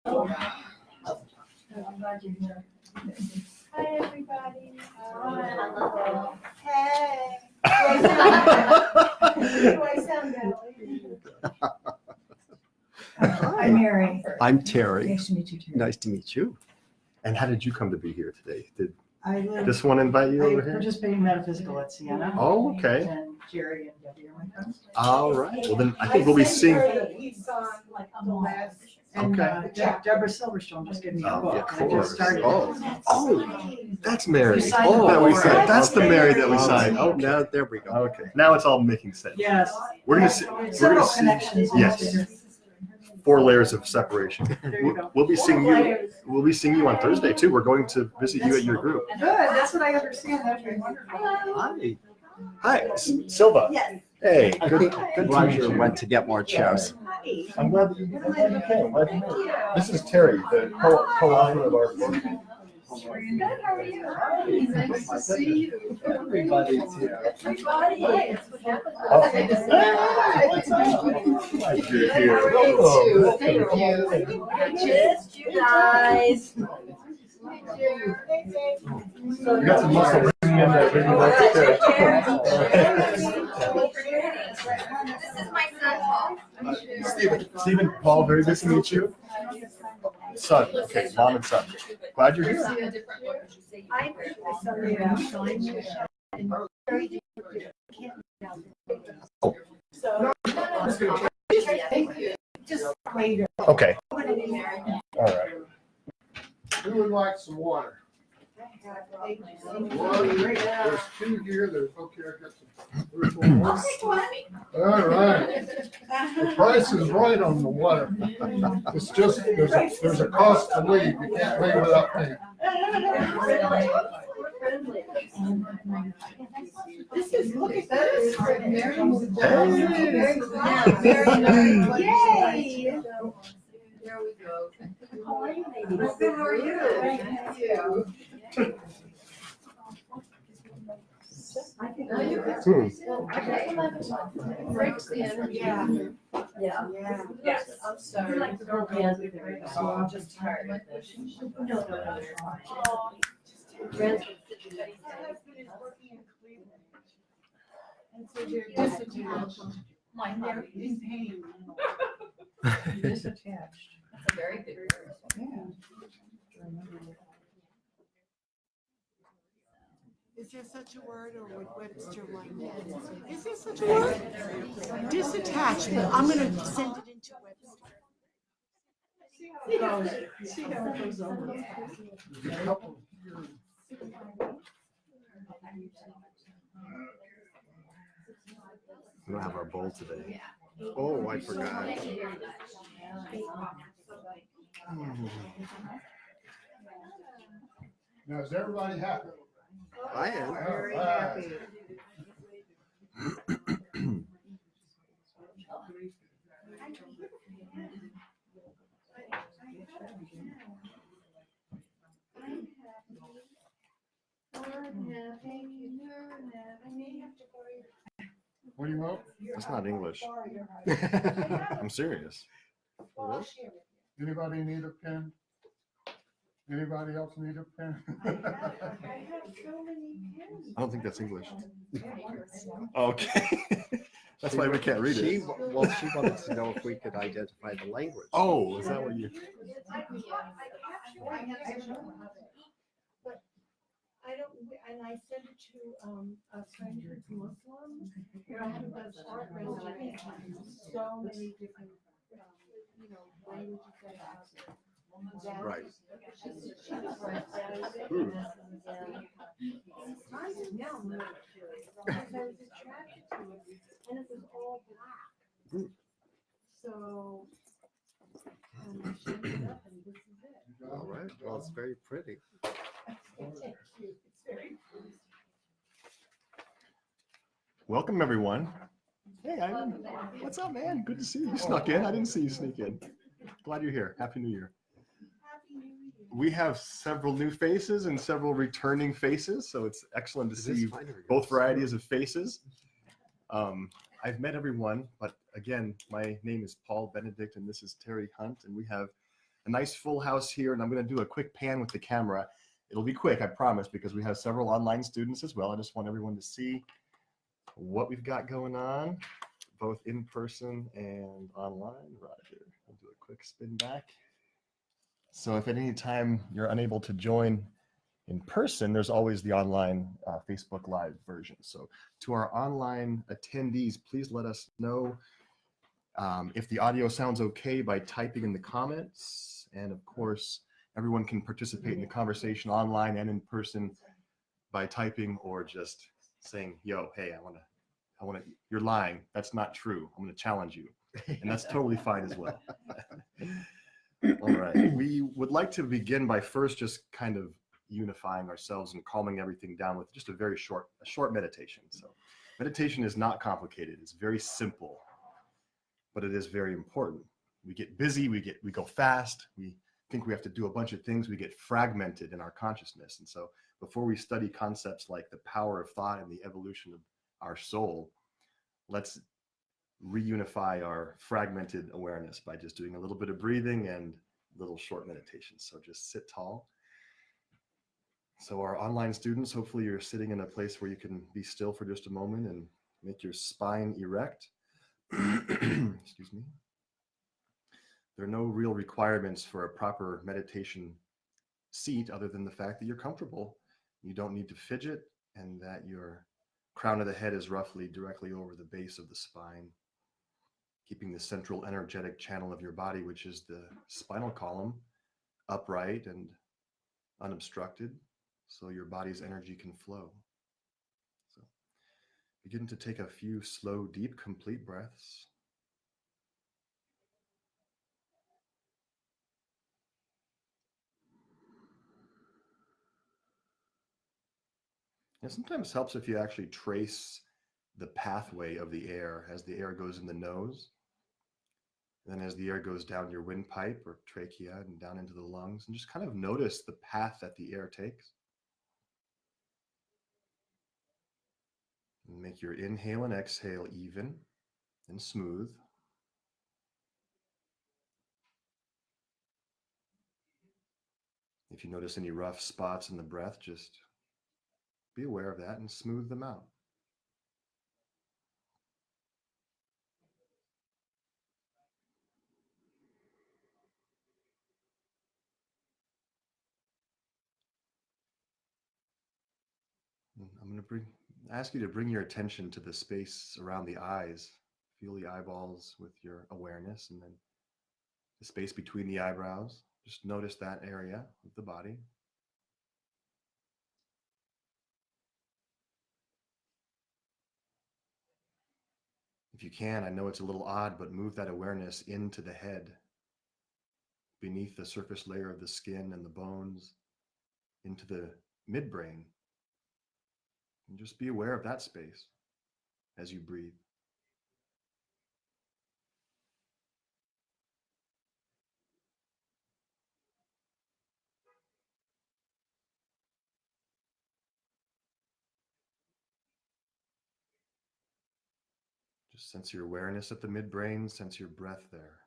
Hi, everybody. Hello. Hey. Do I sound that I'm Mary. I'm Terry. Nice to meet you, Terry. Nice to meet you. And how did you come to be here today? Did I live. this one invite you over I here? participate in metaphysical at Siena. Oh, okay. And Jerry and Debbie are my friends. All right. Well, then I think we'll be seeing. And Okay. Deborah Silverstone just gave me a Oh, book. yeah, of and I course. just started. Oh, that's Mary. You signed Oh, the that we book. signed. That's the Mary that we Oh, signed. oh, Oh, now there we go. Okay. Now it's all making sense. Yes. We're gonna see. Several connections. Yes. 4 layers of separation. There you go. We'll be seeing you. We'll be seeing you on Thursday too. We're going to visit you at your group. Good. That's what I understand. That's wonderful. Hi. Hi, Silva. Yes. Hey, good to meet Roger you. went to get more chairs. I'm glad that you came. This is Terry, the co-author of our book. Good, how are you? Nice to see you. Everybody's here. Everybody. You're here. Oh, thank you. Just you guys. You got some muscle bringing in there. Bringing back This is my son, Paul. Stephen, Paul, very nice to meet you. Son, okay, mom and son. Glad you're here. I'm Thank you. Just later. Okay. All right. Who would like some water? Well, there's 2 here. There's okay. I got some. All right. The price is right on the water. It's just there's a cost to leave. You can't leave without paying. This is, look at this. Yay! There we go. How are you, ladies? Good, how are you? Thank you. Breaks the energy. Yeah. Yeah. Yes. I'm sorry. So I'm just tired of this. No. And so you're disattached. My neck In pain. Disattached. That's a very good word. Yeah. Is there such a word, or would Webster like that? Is there such a word? Disattachment. I'm gonna send it into Webster. See how it goes over. We don't have our bowl today. Oh, I forgot. Now, is everybody happy? I am. Very happy. What do you want? That's not English. I'm serious. Anybody need a pen? Anybody else need a pen? I don't think that's English. Okay. That's why we can't read She it. wanted to know if we could identify the language. Oh, is that what you? I don't, and I send it to a friend who's Muslim, who does art restorations, so many different, languages that have. Right. And it was all black. So. I showed it up and this is it. All right. Well, it's very pretty. It's very pretty. Welcome, everyone. Hey, Ivan. What's up, man? Good to see you. You snuck in. I didn't see you sneak in. Glad you're here. Happy New Year. We have several new faces and several returning faces, so it's excellent to see both varieties of faces. I've met everyone, but again, my name is Paul Benedict, and this is Terry Hunt, and we have a nice full house here, and I'm going to do a quick pan with the camera. It'll be quick, I promise, because we have several online students as well. I just want everyone to see what we've got going on, both in person and online. Roger. I'll do a quick spin back. So if at any time you're unable to join in person, there's always the online Facebook Live version. So to our online attendees, please let us know if the audio sounds okay by typing in the comments. And of course, everyone can participate in the conversation online and in person by typing or just saying, yo, hey, I want to, you're lying. That's not true. I'm going to challenge you. And that's totally fine as well. All right. We would like to begin by first just kind of unifying ourselves and calming everything down with just a short meditation. So meditation is not complicated. It's very simple, but it is very important. We get busy, we go fast, we think we have to do a bunch of things, we get fragmented in our consciousness. And so before we study concepts like the power of thought and the evolution of our soul, let's reunify our fragmented awareness by just doing a little bit of breathing and little short meditations. So just sit tall. So our online students, hopefully you're sitting in a place where you can be still for just a moment and make your spine erect. Excuse me. There are no real requirements for a proper meditation seat other than the fact that you're comfortable. You don't need to fidget, and that your crown of the head is roughly directly over the base of the spine, keeping the central energetic channel of your body, which is the spinal column, upright and unobstructed, so your body's energy can flow. So begin to take a few slow, deep, complete breaths. It sometimes helps if you actually trace the pathway of the air as the air goes in the nose, then as the air goes down your windpipe or trachea and down into the lungs, and just kind of notice the path that the air takes. And make your inhale and exhale even and smooth. If you notice any rough spots in the breath, just be aware of that and smooth them out. I'm going to ask you to bring your attention to the space around the eyes. Feel the eyeballs with your awareness, and then the space between the eyebrows. Just notice that area of the body. If you can, I know it's a little odd, but move that awareness into the head, beneath the surface layer of the skin and the bones, into the midbrain. And just be aware of that space as you breathe. Just sense your awareness at the midbrain, sense your breath there.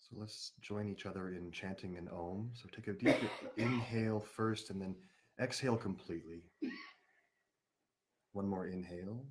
So let's join each other in chanting an Om. So take a deep inhale first and then exhale completely. One more inhale.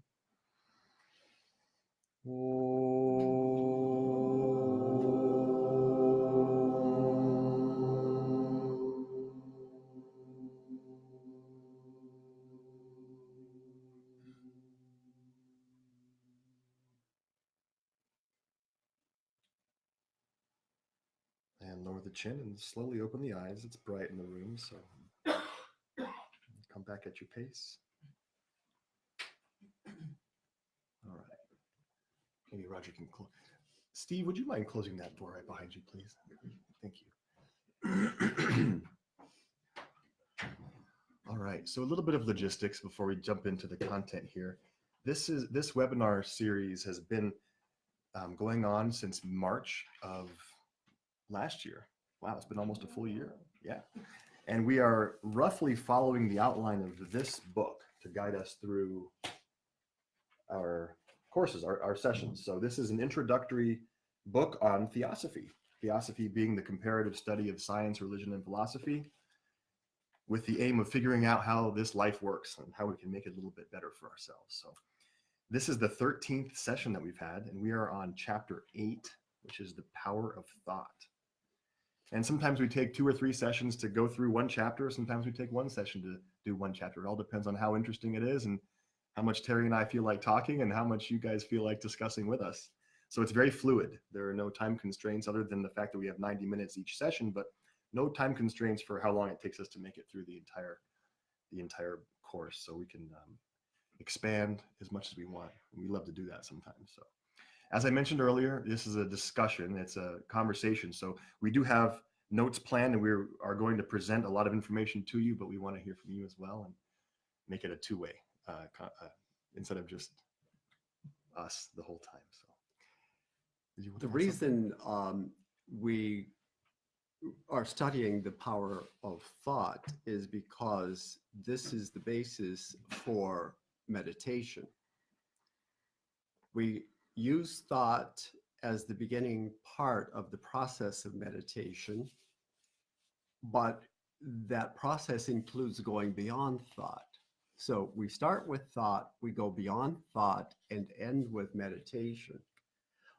And lower the chin and slowly open the eyes. It's bright in the room, so come back at your pace. All right. Maybe Roger can close. Steve, would you mind closing that door right behind you, please? Thank you. right. So a little bit of logistics before we jump into the content here. This webinar series has been going on since March of last year. Wow, it's been almost a full year. Yeah. And we are roughly following the outline of this book to guide us through our courses, our sessions. So this is an introductory book on theosophy. Theosophy being the comparative study of science, religion, and philosophy, with the aim of figuring out how this life works and how we can make it a little bit better for ourselves. So this is the 13th session that we've had, and we are on chapter 8, which is the power of thought. And sometimes we take 2 or 3 sessions to go through one chapter. Sometimes we take one session to do one chapter. It all depends on how interesting it is and how much Terry and I feel like talking and how much you guys feel like discussing with us. So it's very fluid. There are no time constraints other than the fact that we have 90 minutes each session, but no time constraints for how long it takes us to make it through the entire course. So we can expand as much as we want. And we love to do that sometimes. So as I mentioned earlier, this is a discussion. It's a conversation. So we do have notes planned and we are going to present a lot of information to you, but we want to hear from you as well and make it a two-way instead of just us the whole time. So the reason we are studying the power of thought is because this is the basis for meditation. We use thought as the beginning part of the process of meditation, but that process includes going beyond thought. So we start with thought, we go beyond thought, and end with meditation.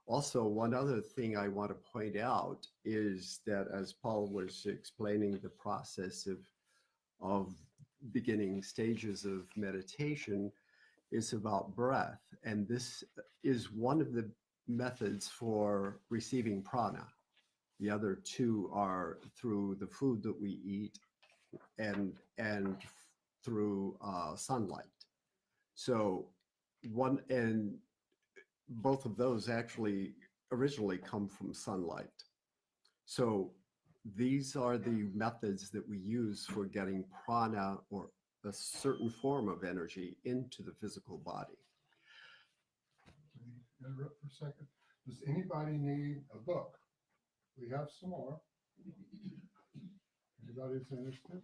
Also, one other thing I want to point out is that as Paul was explaining the process of beginning stages of meditation, is about breath. And this is one of the methods for receiving prana. The other 2 are through the food that we eat and through sunlight. So both of those actually originally come from sunlight. So these are the methods that we use for getting prana or a certain form of energy into the physical body. Interrupt for a second. Does anybody need a book? We have some more. Anybody's interested?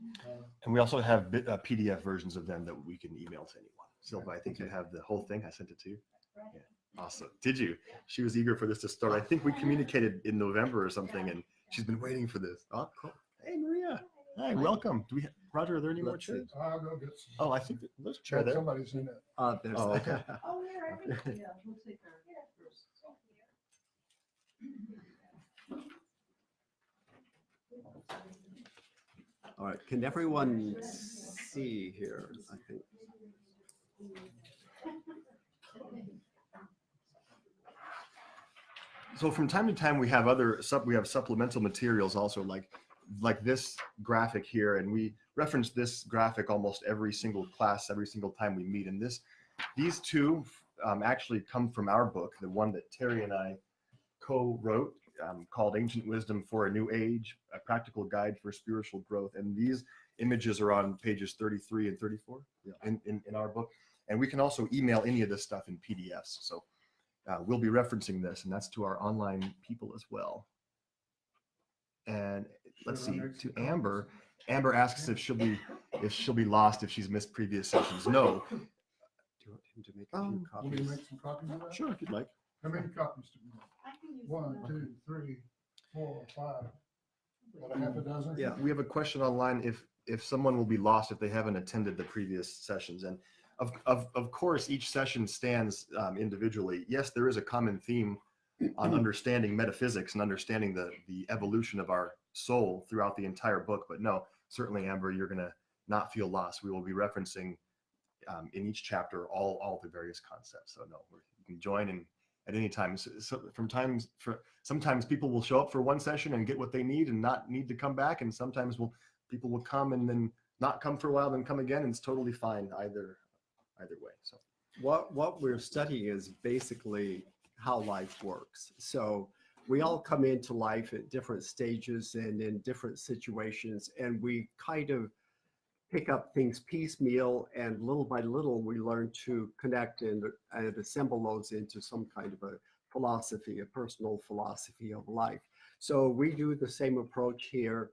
and we also have PDF versions of them that we can email to anyone. Silva, I think you have the whole thing. I sent it to you. Yeah. Awesome. Did you? She was eager for this to start. I think we communicated in November or something, and she's been waiting for this. Oh, cool. Hey, Maria. Hi, welcome. Do we Roger, are there any more Let's see. chairs? I'll go get some. Oh, I think there's a chair there. Somebody's in it. There's Oh, okay. Oh, yeah, I think, yeah, we'll take our first. All right, can everyone see here? I think. So from time to time, we have supplemental materials also like this graphic here, and we reference this graphic almost every single class, every single time we meet. And these 2 actually come from our book, the one that Terry and I co-wrote, called Ancient Wisdom for a New Age, a practical guide for spiritual growth. And these images are on pages 33 and 34 in our book. And we can also email any of this stuff in PDFs. So we'll be referencing this, and that's to our online people as well. And let's see, to Amber. Amber asks if she'll be lost if she's missed previous sessions. No. Do you want him to make a few Want me to copies? make some copies of that? Sure, if you'd like. How many copies do we want? I can use 1, 2, 3, 4, 5. About a half a dozen? Yeah. We have a question online if someone will be lost if they haven't attended the previous sessions. And of course, each session stands individually. Yes, there is a common theme on understanding metaphysics and understanding the evolution of our soul throughout the entire book. But no, certainly, Amber, you're going to not feel lost. We will be referencing in each chapter all the various concepts. So no, you can join in at any time. So sometimes people will show up for one session and get what they need and not need to come back. And sometimes people will come and then not come for a while, then come again. And it's totally fine either way. So What we're studying is basically how life works. So we all come into life at different stages and in different situations, and we kind of pick up things piecemeal, and little by little we learn to connect and assemble those into some kind of a philosophy, a personal philosophy of life. So we do the same approach here.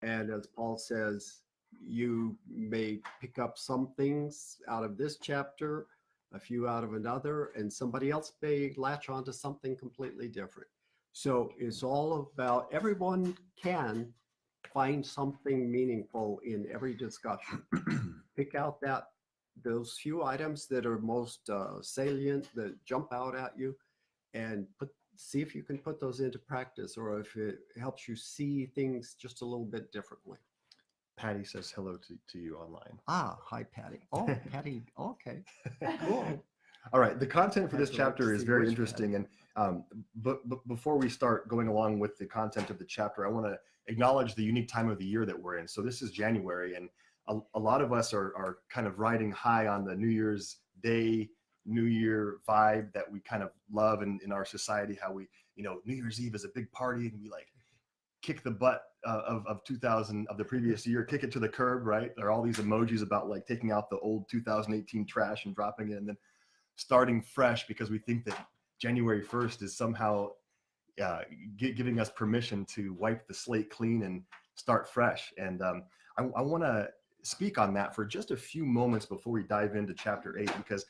And as Paul says, you may pick up some things out of this chapter, a few out of another, and somebody else may latch onto something completely different. So it's all about, everyone can find something meaningful in every discussion. Pick out those few items that are most salient, that jump out at you, and see if you can put those into practice, or if it helps you see things just a little bit differently. Patty says hello to you online. Ah, hi, Patty. Oh, Patty. Okay, cool. All right, the content for this I'd like to chapter is see very which interesting. And but before we start going along with the content of the chapter, I want to acknowledge the unique time of the year that we're in. So this is January, and a lot of us are kind of riding high on the New Year's Day, New Year vibe that we kind of love in our society. How we, New Year's Eve is a big party, and we like kick the butt of 2000 of the previous year, kick it to the curb, right? There are all these emojis about like taking out the old 2018 trash and dropping it, and then starting fresh, because we think that January 1st is somehow giving us permission to wipe the slate clean and start fresh. And I want to speak on that for just a few moments before we dive into chapter 8, because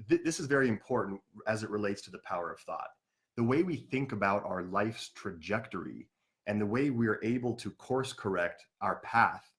this is very important as it relates to the power of thought. The way we think about our life's trajectory and the way we are able to course correct our path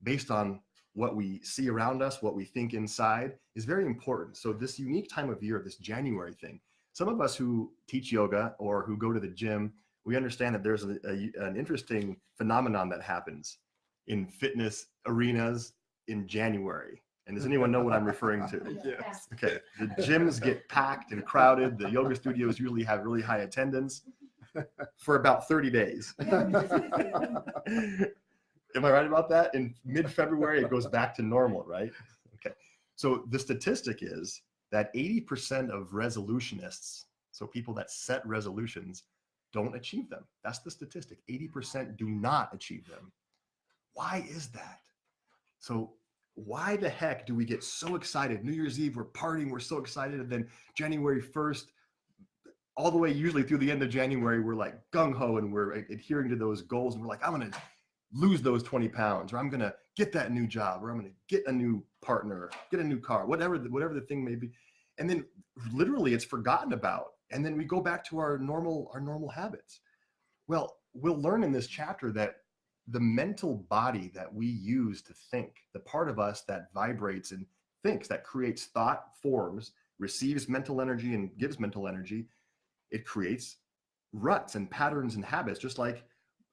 based on what we see around us, what we think inside, is very important. So this unique time of year, this January thing, some of us who teach yoga or who go to the gym, we understand that there's an interesting phenomenon that happens in fitness arenas in January. And does anyone know what I'm referring to? Yes. Okay, the gyms get packed and crowded. The yoga studios usually have really high attendance for about 30 days. Am I right about that? In mid-February, it goes back to normal, right? Okay. So the statistic is that 80% of resolutionists, so people that set resolutions, don't achieve them. That's the statistic. 80% do not achieve them. Why is that? So why the heck do we get so excited? New Year's Eve, we're partying, we're so excited. And then January 1st, all the way usually through the end of January, we're like gung-ho and we're adhering to those goals. And we're like, I'm going to lose those 20 pounds, or I'm going to get that new job, or I'm going to get a new partner, get a new car, whatever the thing may be. And then literally it's forgotten about. And then we go back to our normal habits. Well, we'll learn in this chapter that the mental body that we use to think, the part of us that vibrates and thinks, that creates thought, forms, receives mental energy and gives mental energy, it creates ruts and patterns and habits, just like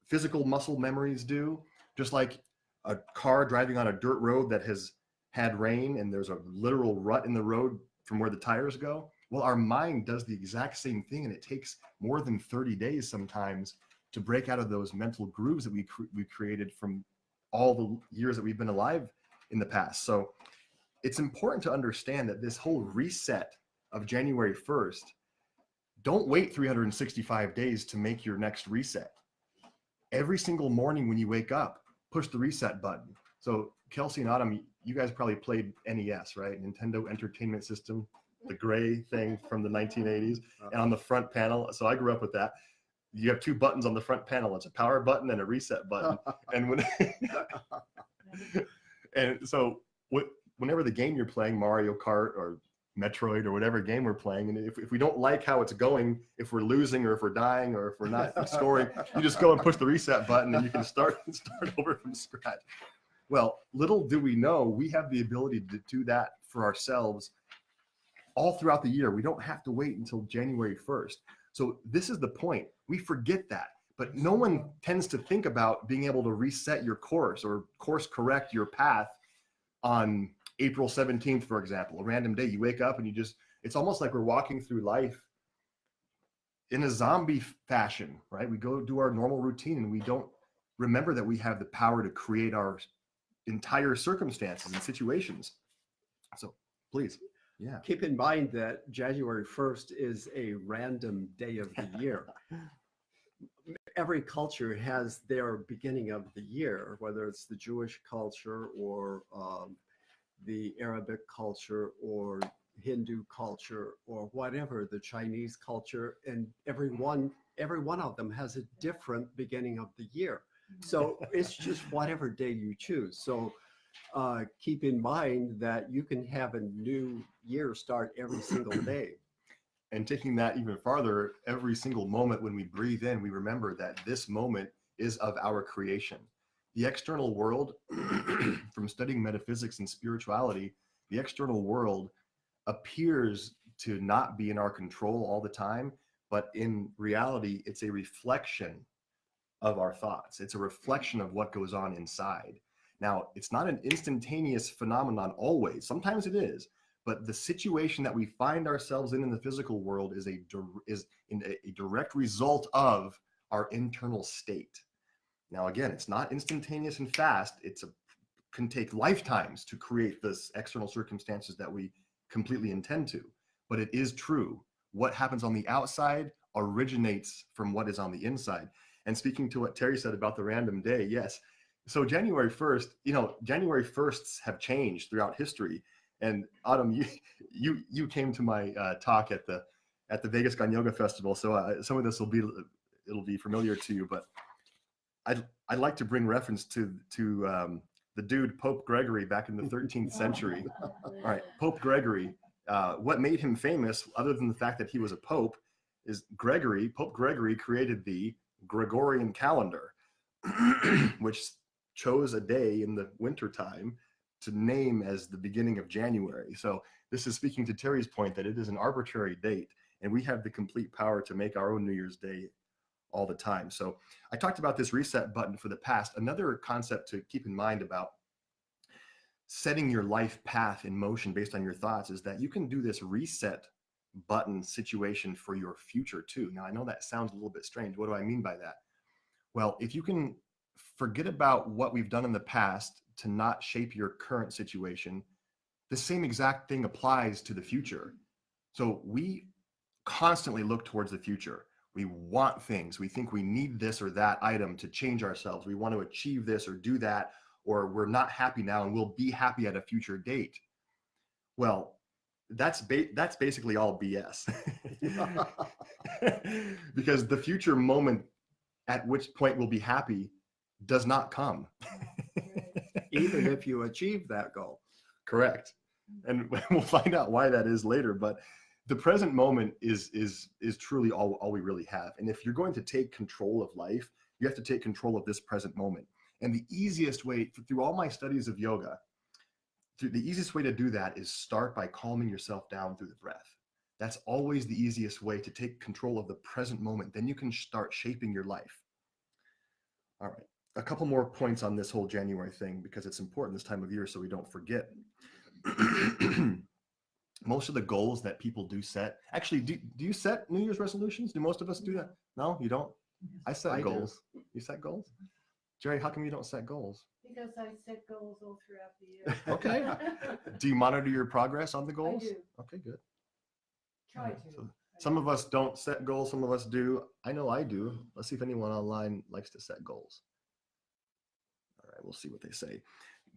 physical muscle memories do, just like a car driving on a dirt road that has had rain and there's a literal rut in the road from where the tires go. Well, our mind does the exact same thing, and it takes more than 30 days sometimes to break out of those mental grooves that we created from all the years that we've been alive in the past. So it's important to understand that this whole reset of January 1st, don't wait 365 days to make your next reset. Every single morning when you wake up, push the reset button. So Kelsey and Autumn, you guys probably played NES, right? Nintendo Entertainment System, the gray thing from the 1980s. And on the front panel, so I grew up with that. You have two buttons on the front panel. It's a power button and a reset button. And and so whenever the game you're playing, Mario Kart or Metroid or whatever game we're playing, and if we don't like how it's going, if we're losing or if we're dying or if we're not scoring, you just go and push the reset button and you can start over from scratch. Well, little do we know, we have the ability to do that for ourselves all throughout the year. We don't have to wait until January 1st. So this is the point. We forget that, but no one tends to think about being able to reset your course or course correct your path on April 17th, for example, a random day. You wake up and it's almost like we're walking through life in a zombie fashion, right? We go do our normal routine and we don't remember that we have the power to create our entire circumstances and situations. So please. Yeah. Keep in mind that January 1st is a random day of the year. every culture has their beginning of the year, whether it's the Jewish culture or the Arabic culture or Hindu culture or whatever, the Chinese culture, and every one of them has a different beginning of the year. So it's just whatever day you choose. So keep in mind that you can have a new year start every single day. And taking that even farther, every single moment when we breathe in, we remember that this moment is of our creation. The external world, from studying metaphysics and spirituality, the external world appears to not be in our control all the time, but in reality, it's a reflection of our thoughts. It's a reflection of what goes on inside. Now, it's not an instantaneous phenomenon always. Sometimes it is. But the situation that we find ourselves in the physical world is a direct result of our internal state. Now, again, it's not instantaneous and fast. Can take lifetimes to create this external circumstances that we completely intend to. But it is true. What happens on the outside originates from what is on the inside. And speaking to what Terry said about the random day, yes. So January 1st, January 1sts have changed throughout history. And Autumn, you came to my talk at the Vegas Gun Yoga Festival, so some of this it'll be familiar to you. But I'd like to bring reference to the dude Pope Gregory back in the 13th century. All right, Pope Gregory. What made him famous, other than the fact that he was a pope, is Pope Gregory created the Gregorian calendar, which chose a day in the wintertime to name as the beginning of January. So this is speaking to Terry's point that it is an arbitrary date, and we have the complete power to make our own New Year's Day all the time. So I talked about this reset button for the past. Another concept to keep in mind about setting your life path in motion based on your thoughts is that you can do this reset button situation for your future too. Now, I know that sounds a little bit strange. What do I mean by that? Well, if you can forget about what we've done in the past to not shape your current situation, the same exact thing applies to the future. So we constantly look towards the future. We want things. We think we need this or that item to change ourselves. We want to achieve this or do that, or we're not happy now and we'll be happy at a future date. Well, that's basically all BS. Because the future moment at which point we'll be happy does not come. Even if you achieve that goal. Correct. And we'll find out why that is later. But the present moment is truly all we really have. And if you're going to take control of life, you have to take control of this present moment. And the easiest way, through all my studies of yoga, the easiest way to do that is start by calming yourself down through the breath. That's always the easiest way to take control of the present moment. Then you can start shaping your life. All right. A couple more points on this whole January thing, because it's important this time of year so we don't forget. Most of the goals that people do set, actually, do you set New Year's resolutions? Do most of us do that? No, you don't? I set goals. You set goals? Jerry, how come you don't set goals? Because I set goals all throughout the year. Okay. Do you monitor your progress on the goals? I do. Okay, good. Try to. So some of us don't set goals, some of us do. I know I do. Let's see if anyone online likes to set goals. All right, we'll see what they say.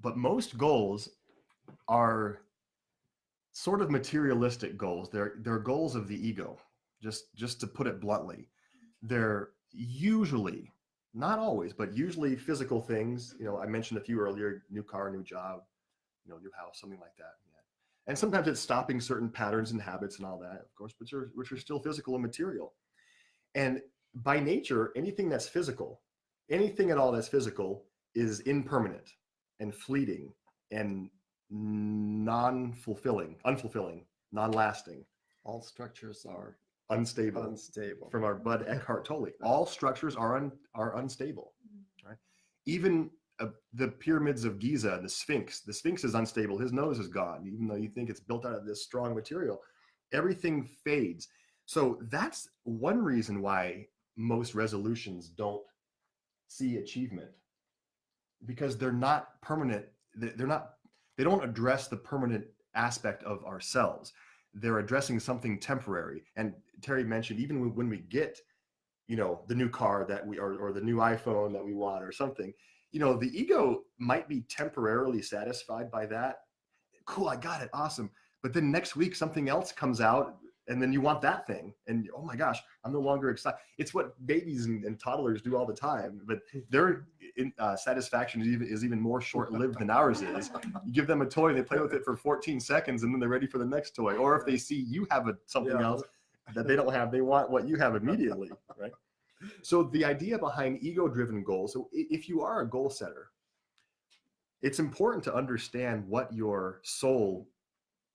But most goals are sort of materialistic goals. They're goals of the ego, just to put it bluntly. They're usually, not always, but usually physical things. I mentioned a few earlier: new car, new job, new house, something like that. Yeah. And sometimes it's stopping certain patterns and habits and all that, of course, which are still physical and material. And by nature, anything that's physical, anything at all that's physical is impermanent and fleeting and unfulfilling, non-lasting. All structures are Unstable. From our bud Eckhart Tolle. All structures are unstable. Right? Even the pyramids of Giza, the Sphinx is unstable. His nose is gone, even though you think it's built out of this strong material. Everything fades. So that's one reason why most resolutions don't see achievement, because they're not permanent. They don't address the permanent aspect of ourselves. They're addressing something temporary. And Terry mentioned, even when we get the new car that or the new iPhone that we want or something. The ego might be temporarily satisfied by that. Cool, I got it, awesome. But then next week something else comes out, and then you want that thing, and oh my gosh, I'm no longer excited. It's what babies and toddlers do all the time, but their satisfaction is even more short-lived than ours is. You give them a toy, they play with it for 14 seconds, and then they're ready for the next toy. Or if they see you have something else that they don't have, they want what you have immediately, right? So the idea behind ego-driven goals, so if you are a goal setter, it's important to understand what your soul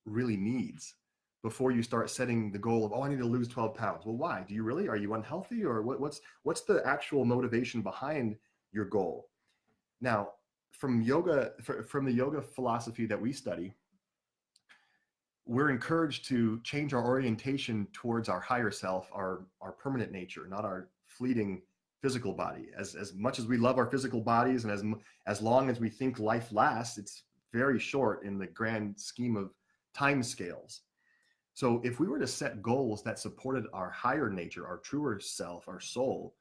really needs before you start setting the goal of, oh, I need to lose 12 pounds. Well, why? Do you really? Are you unhealthy? Or what's the actual motivation behind your goal? Now, from the yoga philosophy that we study, we're encouraged to change our orientation towards our higher self, our permanent nature, not our fleeting physical body. As much as we love our physical bodies, and as long as we think life lasts, it's very short in the grand scheme of time scales. So if we were to set goals that supported our higher nature, our truer self, our soul,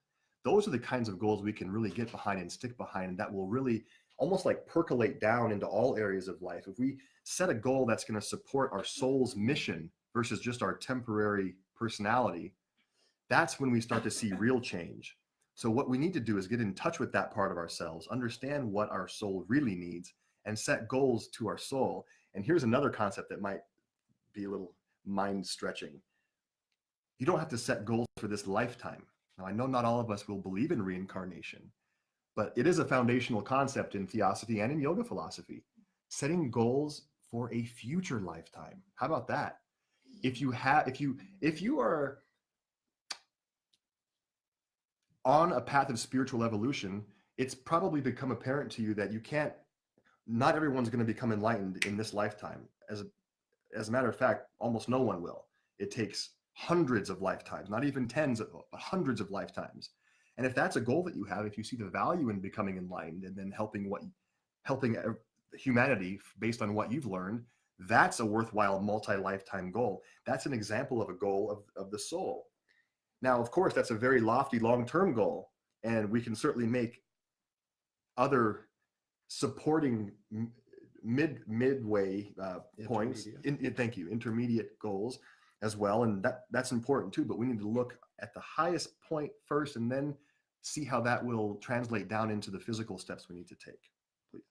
those are the kinds of goals we can really get behind and stick behind, and that will really almost like percolate down into all areas of life. If we set a goal that's going to support our soul's mission versus just our temporary personality, that's when we start to see real change. So what we need to do is get in touch with that part of ourselves, understand what our soul really needs, and set goals to our soul. And here's another concept that might be a little mind stretching. You don't have to set goals for this lifetime. Now, I know not all of us will believe in reincarnation, but it is a foundational concept in theosophy and in yoga philosophy. Setting goals for a future lifetime. How about that? If you are on a path of spiritual evolution, it's probably become apparent to you that not everyone's going to become enlightened in this lifetime. As a matter of fact, almost no one will. It takes hundreds of lifetimes, not even tens, but hundreds of lifetimes. And if that's a goal that you have, if you see the value in becoming enlightened and then helping humanity based on what you've learned, that's a worthwhile multi-lifetime goal. That's an example of a goal of the soul. Now, of course, that's a very lofty long-term goal, and we can certainly make other supporting midway points, intermediate goals as well, and that's important too. But we need to look at the highest point first, and then see how that will translate down into the physical steps we need to take. Please.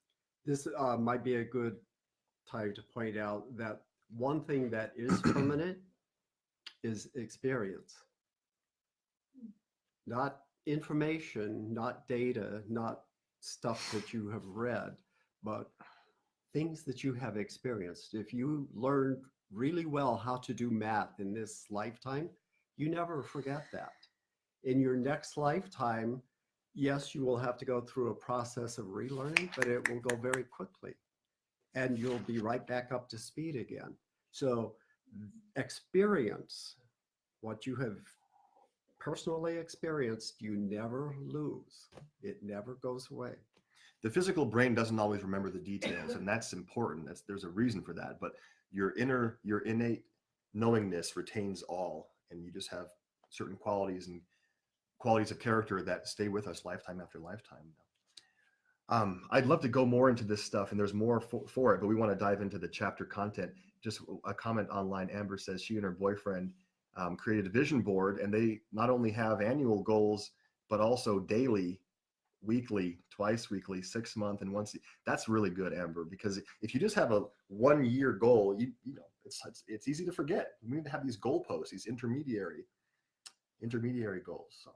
This might be a good time to point out that one thing that is permanent is experience. Not information, not data, not stuff that you have read, but things that you have experienced. If you learned really well how to do math in this lifetime, you never forget that. In your next lifetime, yes, you will have to go through a process of relearning, but it will go very quickly, and you'll be right back up to speed again. So experience what you have personally experienced, you never lose. It never goes away. The physical brain doesn't always remember the details, and that's important. There's a reason for that. But your innate knowingness retains all, and you just have certain qualities of character that stay with us lifetime after lifetime. I'd love to go more into this stuff, and there's more for it, but we want to dive into the chapter content. Just a comment online, Amber says she and her boyfriend created a vision board, and they not only have annual goals, but also daily, weekly, twice weekly, 6 month, and once. That's really good, Amber, because if you just have a 1 year goal, you know it's easy to forget. We need to have these goalposts, these intermediary goals. So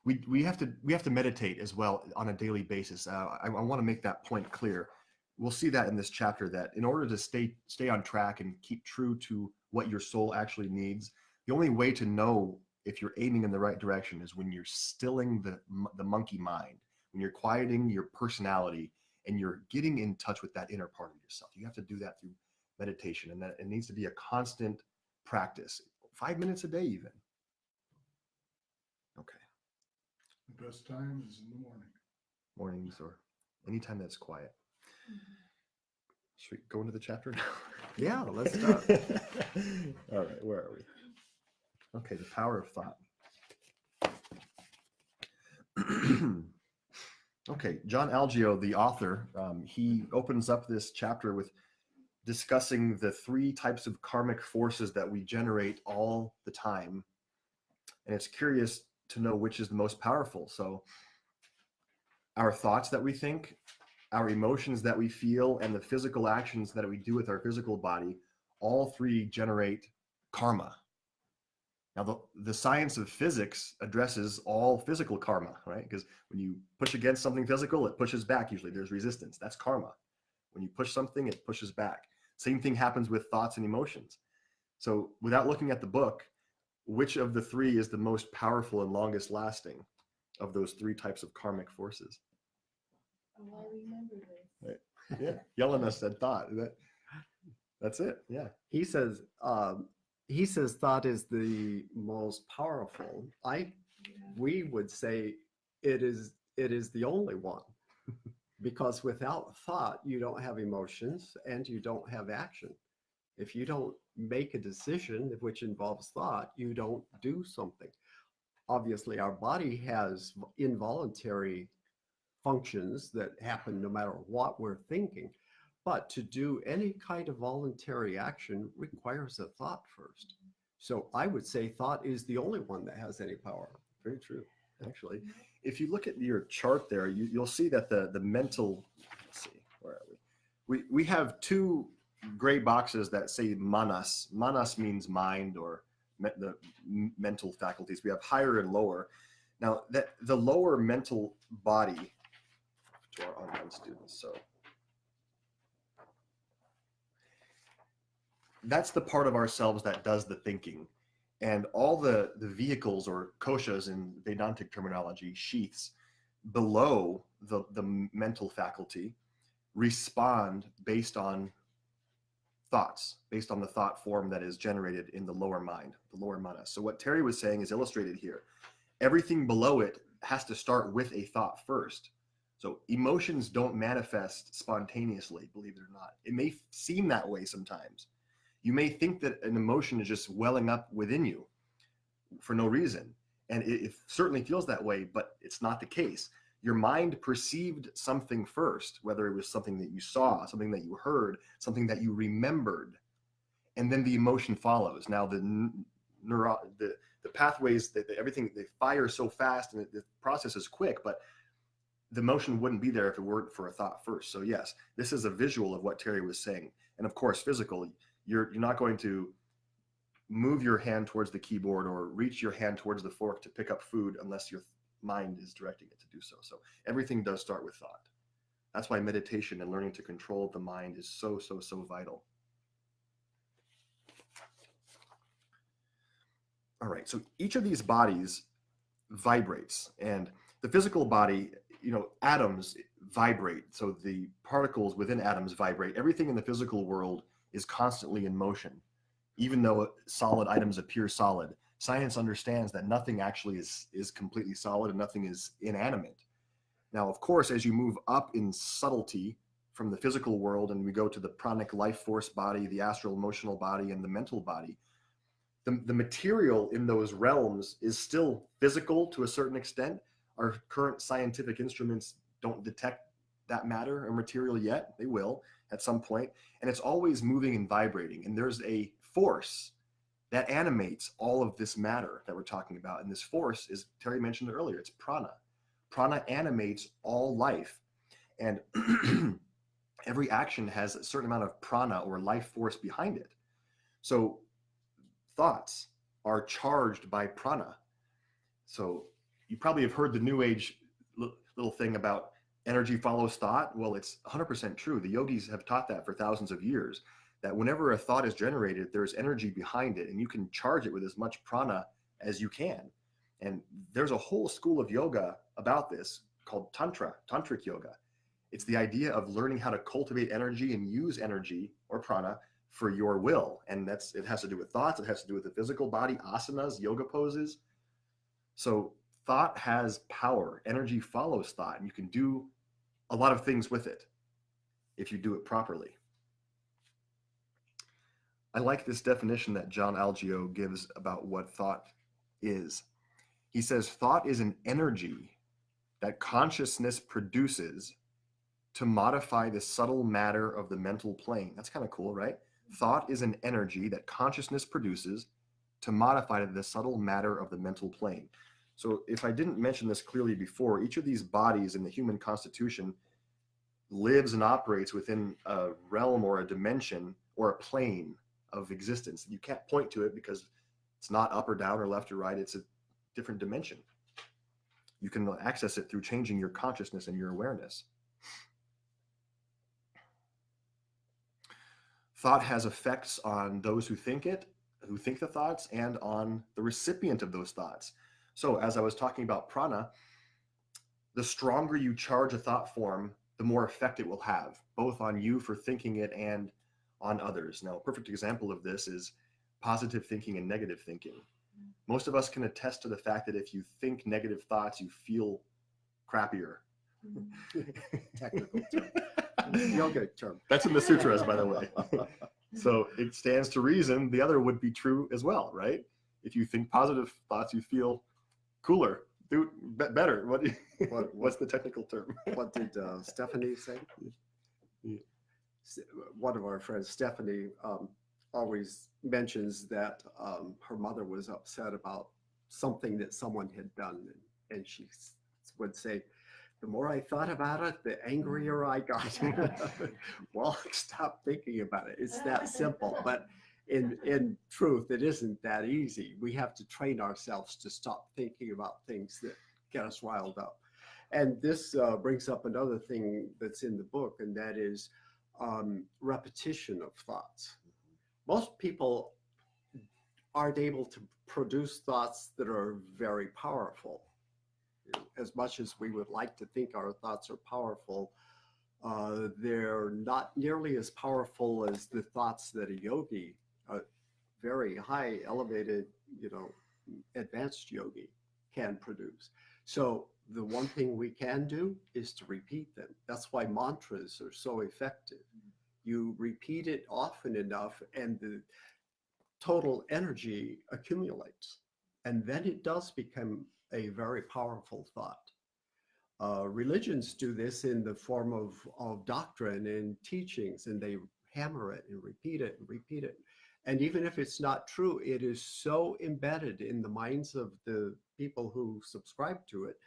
we have to meditate as well on a daily basis. I want to make that point clear. We'll see that in this chapter, that in order to stay on track and keep true to what your soul actually needs, the only way to know if you're aiming in the right direction is when you're stilling the monkey mind, when you're quieting your personality, and you're getting in touch with that inner part of yourself. You have to do that through meditation, and that it needs to be a constant practice, 5 minutes a day even. Okay. The best time is in the morning. Mornings or anytime that's quiet. Should we go into the chapter now? Yeah, let's start. All right, where are we? Okay, the power of thought. Okay, John Algeo, the author, he opens up this chapter with discussing the 3 types of karmic forces that we generate all the time. And it's curious to know which is the most powerful. So our thoughts that we think, our emotions that we feel, and the physical actions that we do with our physical body, all 3 generate karma. Now, the science of physics addresses all physical karma, right? Because when you push against something physical, it pushes back. Usually there's resistance. That's karma. When you push something, it pushes back. Same thing happens with thoughts and emotions. So without looking at the book, which of the 3 is the most powerful and longest lasting of those 3 types of karmic forces? Oh, I remember this. Right. Yeah, Yelena said thought. That's it. Yeah. He says thought is the most powerful. We would say it is the only one. Because without thought, you don't have emotions and you don't have action. If you don't make a decision which involves thought, you don't do something. Obviously, our body has involuntary functions that happen no matter what we're thinking. But to do any kind of voluntary action requires a thought first. So I would say thought is the only one that has any power. Very true, actually. If you look at your chart there, you'll see that the mental, let's see, where are we? We have 2 gray boxes that say manas. Manas means mind or the mental faculties. We have higher and lower. Now, the lower mental body, to our online students, so that's the part of ourselves that does the thinking. And all the vehicles or koshas in Vedantic terminology, sheaths, below the mental faculty respond based on thoughts, based on the thought form that is generated in the lower mind, the lower manas. So what Terry was saying is illustrated here. Everything below it has to start with a thought first. So emotions don't manifest spontaneously, believe it or not. It may seem that way sometimes. You may think that an emotion is just welling up within you for no reason. And it certainly feels that way, but it's not the case. Your mind perceived something first, whether it was something that you saw, something that you heard, something that you remembered, and then the emotion follows. Now, the pathways, everything, they fire so fast and the process is quick, but the emotion wouldn't be there if it weren't for a thought first. So yes, this is a visual of what Terry was saying. And of course, physical. You're not going to move your hand towards the keyboard or reach your hand towards the fork to pick up food unless your mind is directing it to do so. So everything does start with thought. That's why meditation and learning to control the mind is so vital. All right, so each of these bodies vibrates, and the physical body, atoms vibrate. So the particles within atoms vibrate. Everything in the physical world is constantly in motion. Even though solid items appear solid, science understands that nothing actually is completely solid and nothing is inanimate. Now, of course, as you move up in subtlety from the physical world and we go to the pranic life force body, the astral emotional body, and the mental body, the material in those realms is still physical to a certain extent. Our current scientific instruments don't detect that matter or material yet. They will at some point. And it's always moving and vibrating. And there's a force that animates all of this matter that we're talking about. And this force is, Terry mentioned it earlier, it's prana. Prana animates all life. And every action has a certain amount of prana or life force behind it. So thoughts are charged by prana. So you probably have heard the New Age little thing about energy follows thought. Well, it's 100% true. The yogis have taught that for thousands of years, that whenever a thought is generated, there's energy behind it, and you can charge it with as much prana as you can. And there's a whole school of yoga about this called Tantric Yoga. It's the idea of learning how to cultivate energy and use energy or prana for your will. And it has to do with thoughts. It has to do with the physical body, asanas, yoga poses. So thought has power. Energy follows thought, and you can do a lot of things with it if you do it properly. I like this definition that John Algeo gives about what thought is. He says thought is an energy that consciousness produces to modify the subtle matter of the mental plane. That's kind of cool, right? Thought is an energy that consciousness produces to modify the subtle matter of the mental plane. So if I didn't mention this clearly before, each of these bodies in the human constitution lives and operates within a realm or a dimension or a plane of existence. You can't point to it because it's not up or down or left or right. It's a different dimension. You can access it through changing your consciousness and your awareness. Thought has effects on those who think it, who think the thoughts, and on the recipient of those thoughts. So as I was talking about prana, the stronger you charge a thought form, the more effect it will have, both on you for thinking it and on others. Now, a perfect example of this is positive thinking and negative thinking. Most of us can attest to the fact that if you think negative thoughts, you feel crappier. Technical term. Yoga term. That's in the Sutras, by the way. So it stands to reason the other would be true as well, right? If you think positive thoughts, you feel cooler, better. What's the technical term? What did Stephanie say? One of our friends, Stephanie, always mentions that her mother was upset about something that someone had done, and she would say, the more I thought about it, the angrier I got. Well, stop thinking about it. It's that simple. But in truth, it isn't that easy. We have to train ourselves to stop thinking about things that get us riled up. And this brings up another thing that's in the book, and that is repetition of thoughts. Most people aren't able to produce thoughts that are very powerful. As much as we would like to think our thoughts are powerful, they're not nearly as powerful as the thoughts that a yogi, a very high, elevated, advanced yogi can produce. So the one thing we can do is to repeat them. That's why mantras are so effective. You repeat it often enough and the total energy accumulates. And then it does become a very powerful thought. Religions do this in the form of doctrine and teachings, and they hammer it and repeat it and repeat it. And even if it's not true, it is so embedded in the minds of the people who subscribe to it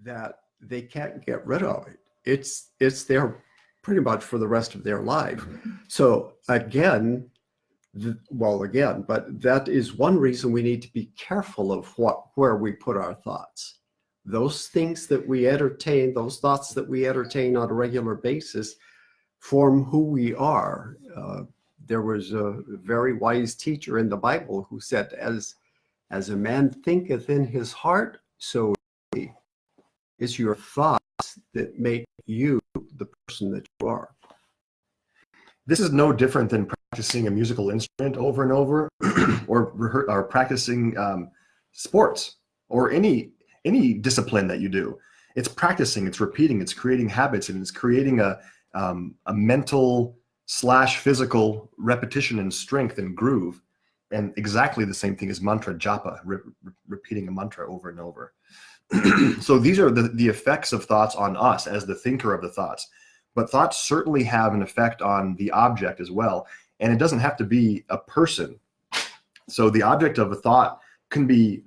that they can't get rid of it. It's there pretty much for the rest of their life. So again, but that is one reason we need to be careful of where we put our thoughts. Those things that we entertain, those thoughts that we entertain on a regular basis form who we are. There was a very wise teacher in the Bible who said, as a man thinketh in his heart, so it's your thoughts that make you the person that you are. This is no different than practicing a musical instrument over and over, or practicing sports, or any discipline that you do. It's practicing, it's repeating, it's creating habits, and it's creating a mental / physical repetition and strength and groove. And exactly the same thing as mantra japa, repeating a mantra over and over. So these are the effects of thoughts on us as the thinker of the thoughts. But thoughts certainly have an effect on the object as well. And it doesn't have to be a person. So the object of a thought can be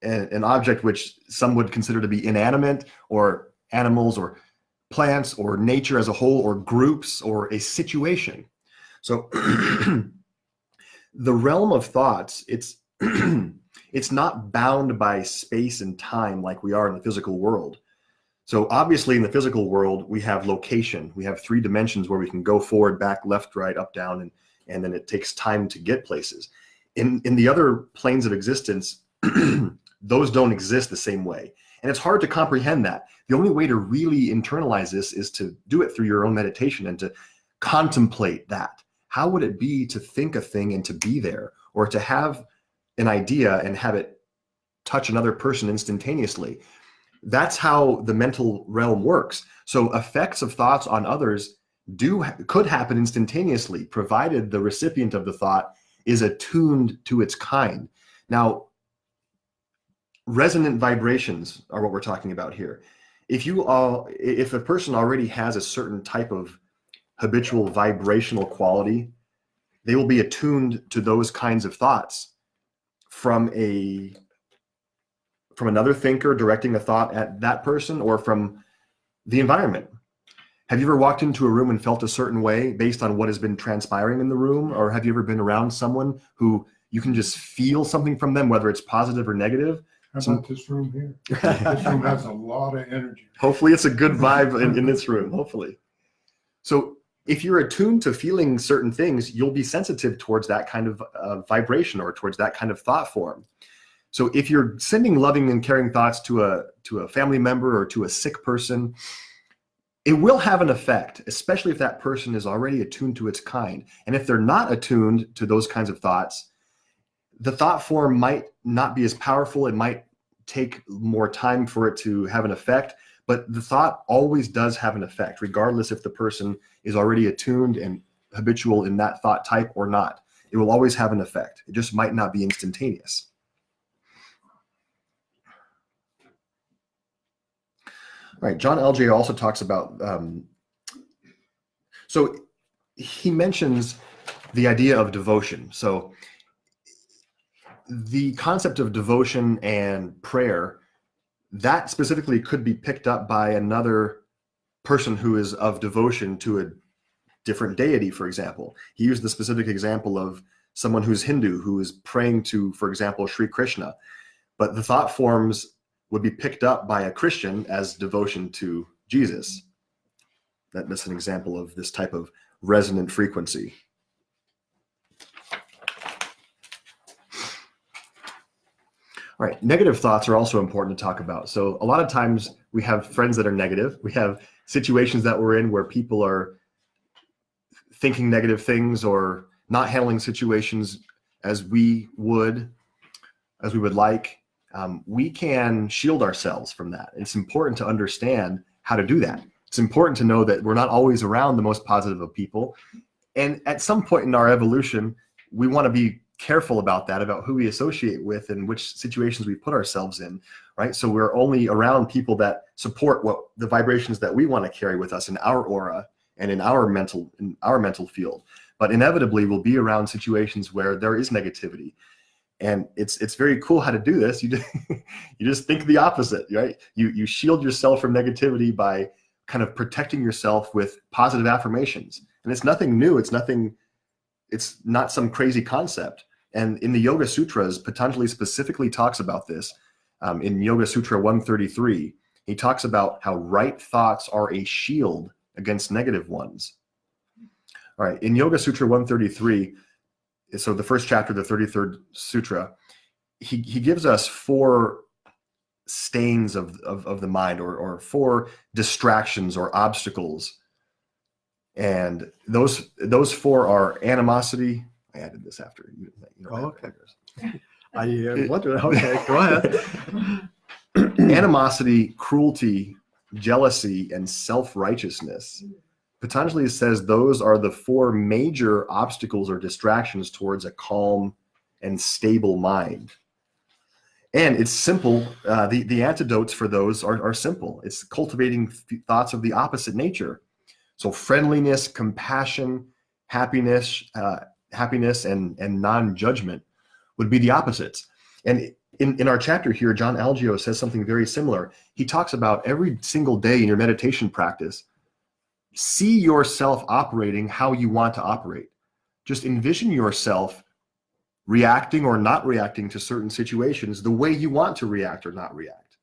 an object which some would consider to be inanimate, or animals, or plants, or nature as a whole, or groups, or a situation. So the realm of thoughts, it's not bound by space and time like we are in the physical world. So obviously in the physical world, we have location. We have 3 dimensions where we can go forward, back, left, right, up, down, and then it takes time to get places. In the other planes of existence, those don't exist the same way. And it's hard to comprehend that. The only way to really internalize this is to do it through your own meditation and to contemplate that. How would it be to think a thing and to be there, or to have an idea and have it touch another person instantaneously? That's how the mental realm works. So effects of thoughts on others could happen instantaneously, provided the recipient of the thought is attuned to its kind. Now, resonant vibrations are what we're talking about here. If a person already has a certain type of habitual vibrational quality, they will be attuned to those kinds of thoughts from another thinker directing a thought at that person, or from the environment. Have you ever walked into a room and felt a certain way based on what has been transpiring in the room? Or have you ever been around someone who you can just feel something from them, whether it's positive or negative? How about this room here? This room has a lot of energy. Hopefully it's a good vibe in this room, hopefully. So if you're attuned to feeling certain things, you'll be sensitive towards that kind of vibration, or towards that kind of thought form. So if you're sending loving and caring thoughts to a family member or to a sick person, it will have an effect, especially if that person is already attuned to its kind. And if they're not attuned to those kinds of thoughts, the thought form might not be as powerful. It might take more time for it to have an effect, but the thought always does have an effect, regardless if the person is already attuned and habitual in that thought type or not. It will always have an effect. It just might not be instantaneous. All right, John L.J. also talks about, so he mentions the idea of devotion. So the concept of devotion and prayer, that specifically could be picked up by another person who is of devotion to a different deity, for example. He used the specific example of someone who's Hindu, who is praying to, for example, Sri Krishna. But the thought forms would be picked up by a Christian as devotion to Jesus. That's an example of this type of resonant frequency. All right, negative thoughts are also important to talk about. So a lot of times we have friends that are negative. We have situations that we're in where people are thinking negative things or not handling situations as we would like. We can shield ourselves from that. It's important to understand how to do that. It's important to know that we're not always around the most positive of people. And at some point in our evolution, we want to be careful about that, about who we associate with and which situations we put ourselves in, right? So we're only around people that support what the vibrations that we want to carry with us in our aura and in our mental field. But inevitably, we'll be around situations where there is negativity. And it's very cool how to do this. You just think the opposite, right? You shield yourself from negativity by kind of protecting yourself with positive affirmations. And it's nothing new. It's not some crazy concept. And in the Yoga Sutras, Patanjali specifically talks about this. In Yoga Sutra 133, he talks about how right thoughts are a shield against negative ones. All right, in Yoga Sutra 133, so the first chapter, the 33rd sutra, he gives us 4 stains of the mind, or 4 distractions or obstacles. And those 4 are animosity. I added this after. Okay. I wondered. Okay, go ahead. Animosity, cruelty, jealousy, and self-righteousness. Patanjali says those are the 4 major obstacles or distractions towards a calm and stable mind. And it's simple. The antidotes for those are simple. It's cultivating thoughts of the opposite nature. So friendliness, compassion, happiness, and non-judgment would be the opposites. And in our chapter here, John Algeo says something very similar. He talks about every single day in your meditation practice, see yourself operating how you want to operate. Just envision yourself reacting or not reacting to certain situations the way you want to react or not react.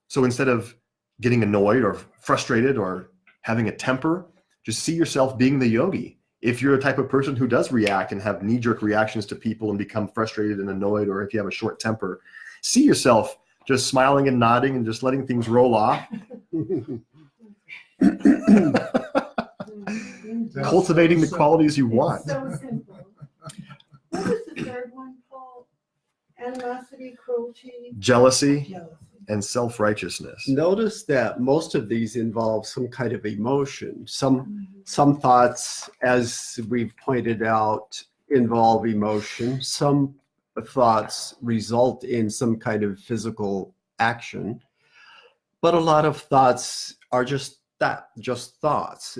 So instead of getting annoyed or frustrated or having a temper, just see yourself being the yogi. If you're a type of person who does react and have knee-jerk reactions to people and become frustrated and annoyed, or if you have a short temper, see yourself just smiling and nodding and just letting things roll off. Cultivating the qualities you want. So simple. What was the third one, Paul? Animosity, cruelty, Jealousy jealousy. and self-righteousness. Notice that most of these involve some kind of emotion. Some thoughts, as we've pointed out, involve emotion. Some thoughts result in some kind of physical action, but a lot of thoughts are just thoughts.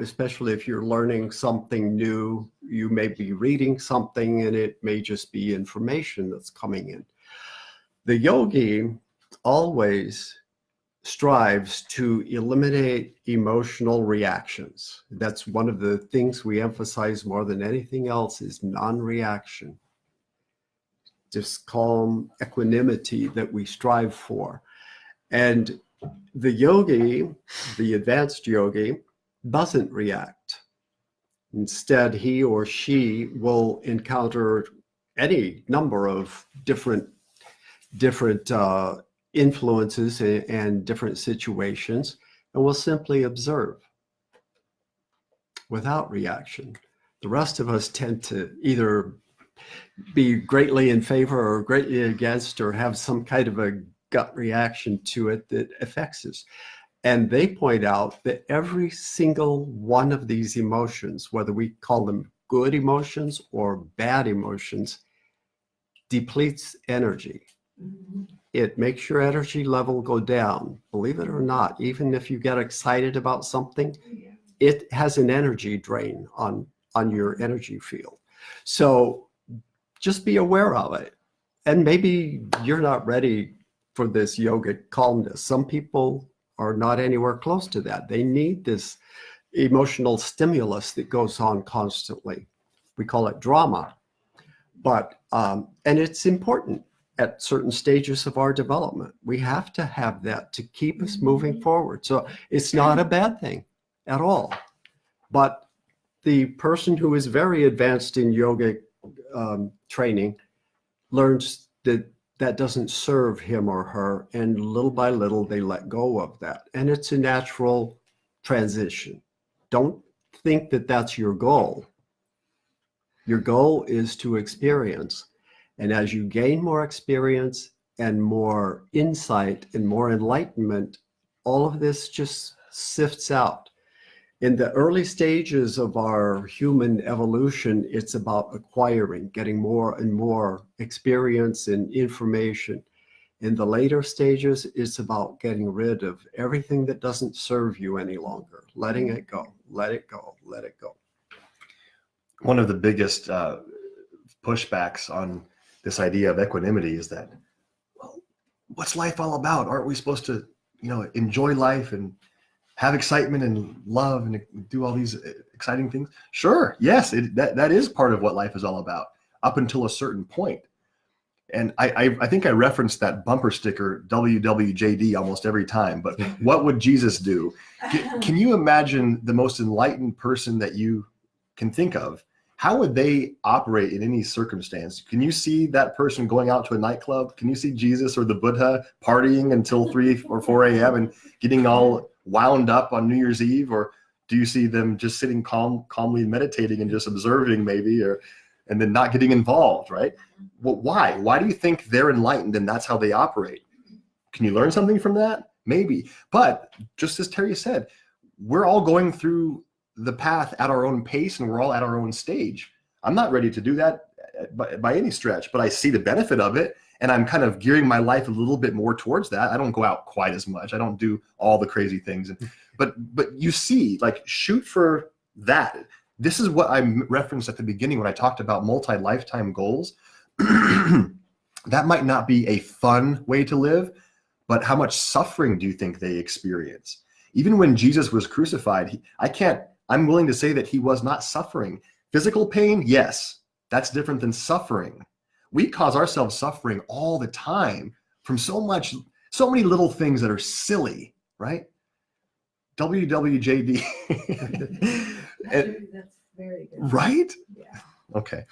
Especially if you're learning something new, you may be reading something and it may just be information that's coming in. The yogi always strives to eliminate emotional reactions. That's one of the things we emphasize more than anything else, is non-reaction. Just calm equanimity that we strive for. And the yogi, the advanced yogi, doesn't react. Instead, he or she will encounter any number of different influences and different situations, and will simply observe without reaction. The rest of us tend to either be greatly in favor or greatly against, or have some kind of a gut reaction to it that affects us. And they point out that every single one of these emotions, whether we call them good emotions or bad emotions, depletes energy. It makes your energy level go down. Believe it or not, even if you get excited about something, it has an energy drain on your energy field. So just be aware of it. And maybe you're not ready for this yogic calmness. Some people are not anywhere close to that. They need this emotional stimulus that goes on constantly. We call it drama. But, and it's important at certain stages of our development. We have to have that to keep us moving forward. So it's not a bad thing at all. But the person who is very advanced in yogic training learns that that doesn't serve him or her, and little by little they let go of that. And it's a natural transition. Don't think that that's your goal. Your goal is to experience. And as you gain more experience and more insight and more enlightenment, all of this just sifts out. In the early stages of our human evolution, it's about acquiring, getting more and more experience and information. In the later stages, it's about getting rid of everything that doesn't serve you any longer, letting it go, let it go, let it go. One of the biggest pushbacks on this idea of equanimity is that, well, what's life all about? Aren't we supposed to, enjoy life and have excitement and love and do all these exciting things? Sure, yes, that is part of what life is all about, up until a certain point. And I think I referenced that bumper sticker, WWJD, almost every time. But what would Jesus do? Can you imagine the most enlightened person that you can think of? How would they operate in any circumstance? Can you see that person going out to a nightclub? Can you see Jesus or the Buddha partying until 3 or 4 a.m. and getting all wound up on New Year's Eve? Or do you see them just sitting calmly meditating and just observing maybe, and then not getting involved, right? Well, why? Why do you think they're enlightened and that's how they operate? Can you learn something from that? Maybe. But just as Terry said, we're all going through the path at our own pace, and we're all at our own stage. I'm not ready to do that by any stretch, but I see the benefit of it, and I'm kind of gearing my life a little bit more towards that. I don't go out quite as much. I don't do all the crazy things, but you see, like, shoot for that. This is what I referenced at the beginning when I talked about multi-lifetime goals. That might not be a fun way to live, but how much suffering do you think they experience? Even when Jesus was crucified, I'm willing to say that he was not suffering. Physical pain, yes, that's different than suffering. We cause ourselves suffering all the time from so many little things that are silly, right? WWJD. That's very good. Right? Yeah. Okay.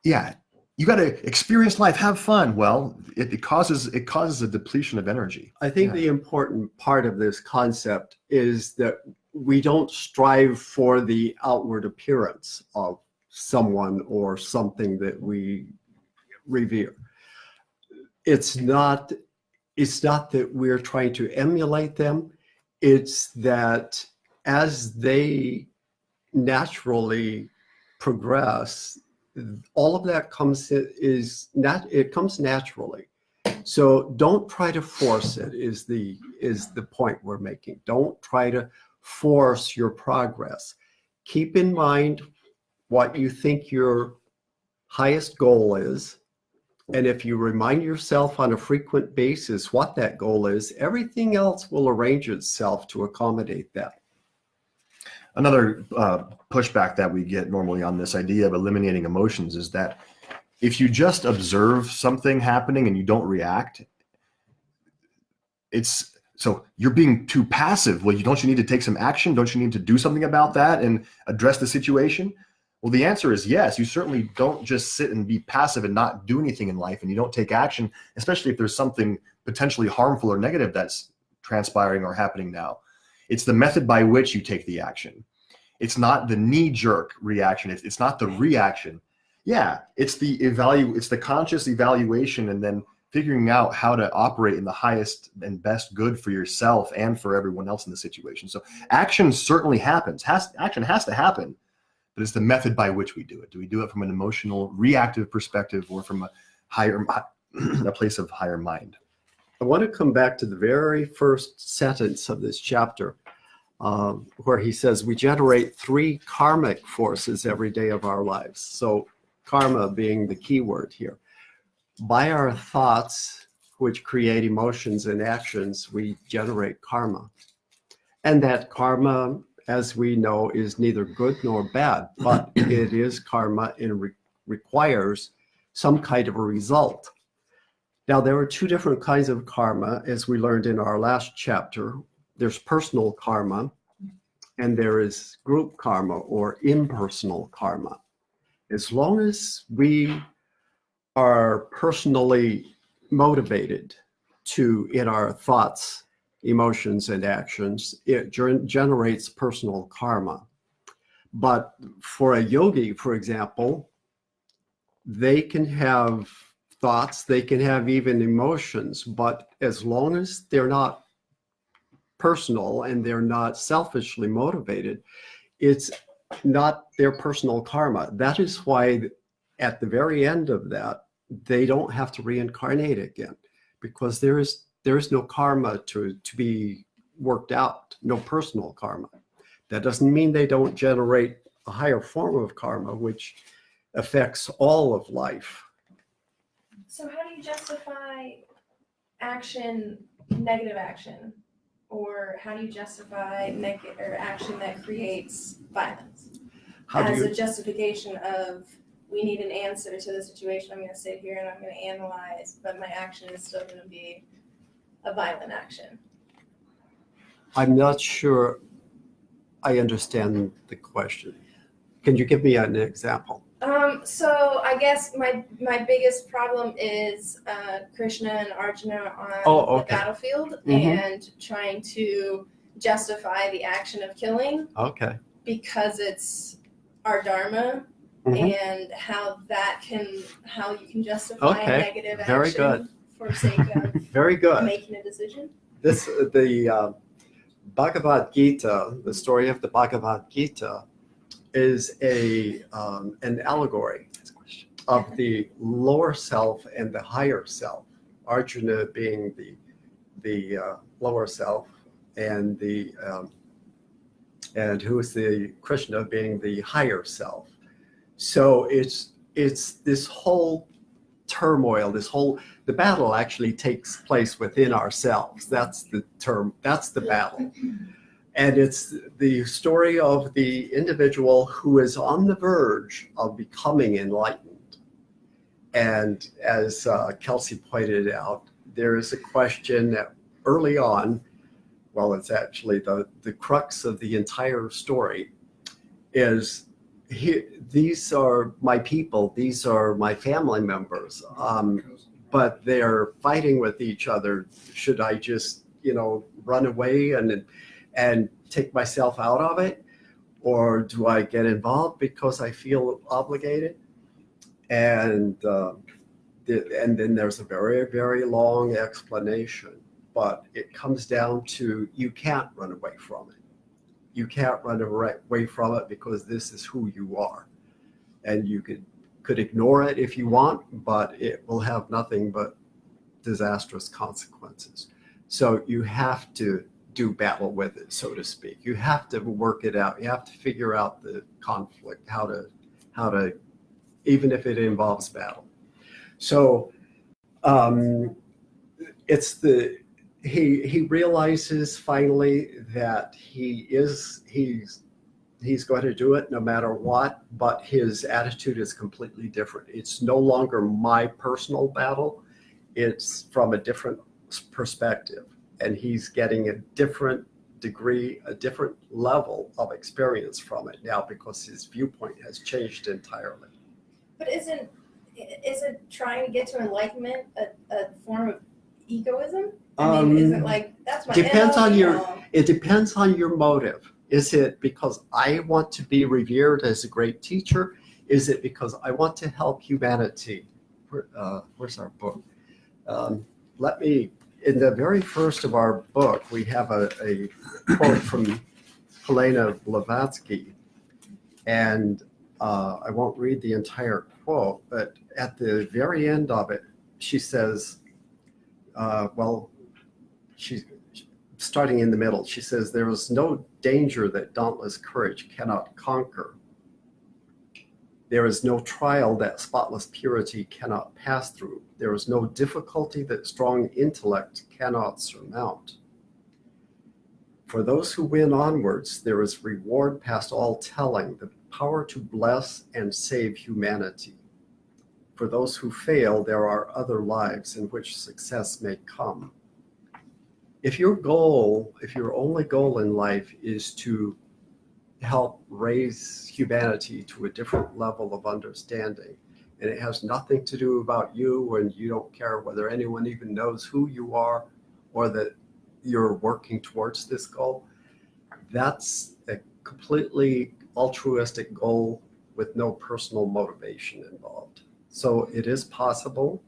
Yeah, you got to experience life, have fun. Well, it causes a depletion of energy. I think the important part of this concept is that we don't strive for the outward appearance of someone or something that we revere. It's not that we're trying to emulate them. It's that as they naturally progress, all of that comes it comes naturally. So don't try to force it is the point we're making. Don't try to force your progress. Keep in mind what you think your highest goal is. And if you remind yourself on a frequent basis what that goal is, everything else will arrange itself to accommodate that. Another pushback that we get normally on this idea of eliminating emotions is that if you just observe something happening and you don't react, so you're being too passive. Well, don't you need to take some action? Don't you need to do something about that and address the situation? Well, the answer is yes. You certainly don't just sit and be passive and not do anything in life, and you don't take action, especially if there's something potentially harmful or negative that's transpiring or happening now. It's the method by which you take the action. It's not the knee-jerk reaction. It's not the reaction. Yeah, it's the conscious evaluation and then figuring out how to operate in the highest and best good for yourself and for everyone else in the situation. So action certainly happens. Action has to happen, but it's the method by which we do it. Do we do it from an emotional, reactive perspective or from a place of higher mind? I want to come back to the very first sentence of this chapter, where he says we generate 3 karmic forces every day of our lives. So karma being the key word here. By our thoughts, which create emotions and actions, we generate karma. And that karma, as we know, is neither good nor bad, but it is karma and requires some kind of a result. Now, there are 2 different kinds of karma, as we learned in our last chapter. There's personal karma, and there is group karma or impersonal karma. As long as we are personally motivated in our thoughts, emotions, and actions, it generates personal karma. But for a yogi, for example, they can have thoughts, they can have even emotions, but as long as they're not personal and they're not selfishly motivated, it's not their personal karma. That is why at the very end of that, they don't have to reincarnate again, because there is no karma to be worked out, no personal karma. That doesn't mean they don't generate a higher form of karma, which affects all of life. So how do you justify action, negative action? Or how do you justify action that creates violence? As a justification of, we need an answer to the situation. I'm going to sit here and I'm going to analyze, but my action is still going to be a violent action. I'm not sure I understand the question. Can you give me an example? So I guess my biggest problem is Krishna and Arjuna on the battlefield and trying to justify the action of killing. Okay. Because it's our dharma and how you can justify a negative action for sake of very good making a decision. The Bhagavad Gita, the story of the Bhagavad Gita, is an allegory of the lower self and the higher self. Arjuna being the lower self, and who is the Krishna being the higher self. So it's this whole turmoil, the battle actually takes place within ourselves. That's the battle. And it's the story of the individual who is on the verge of becoming enlightened. And as Kelsey pointed out, there is a question that early on, well, it's actually the crux of the entire story, is these are my people, these are my family members, but they're fighting with each other. Should I just, run away and take myself out of it? Or do I get involved because I feel obligated? And then there's a very, very long explanation, but it comes down to, you can't run away from it. You can't run away from it because this is who you are. And you could could ignore it if you want, but it will have nothing but disastrous consequences. So you have to do battle with it, so to speak. You have to work it out. You have to figure out the conflict, how to, even if it involves battle. So he realizes finally that he's going to do it no matter what, but his attitude is completely different. It's no longer my personal battle. It's from a different perspective. And he's getting a different degree, a different level of experience from it now because his viewpoint has changed entirely. But isn't trying to get to enlightenment a form of egoism? I mean, is it like, that's my Depends end all, on be your- all? It depends on your motive. Is it because I want to be revered as a great teacher? Is it because I want to help humanity? Where's our book? In the very first of our book, we have a quote from Helena Blavatsky, and I won't read the entire quote, but at the very end of it, she says, she's starting in the middle. She says, there is no danger that dauntless courage cannot conquer. There is no trial that spotless purity cannot pass through. There is no difficulty that strong intellect cannot surmount. For those who win onwards, there is reward past all telling, the power to bless and save humanity. For those who fail, there are other lives in which success may come. If your only goal in life is to help raise humanity to a different level of understanding, and it has nothing to do about you, and you don't care whether anyone even knows who you are or that you're working towards this goal, that's a completely altruistic goal with no personal motivation involved. So it is possible,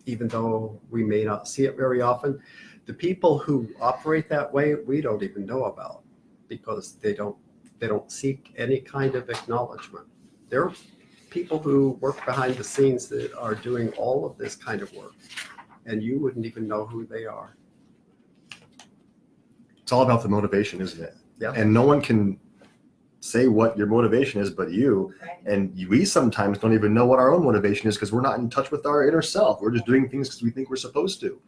even though we may not see it very often. The people who operate that way, we don't even know about, because they don't seek any kind of acknowledgement. There are people who work behind the scenes that are doing all of this kind of work, and you wouldn't even know who they are. It's all about the motivation, isn't it? Yeah. And no one can say what your motivation is but you. Right. And we sometimes don't even know what our own motivation is because we're not in touch with our inner self. We're just doing things because we think we're supposed to.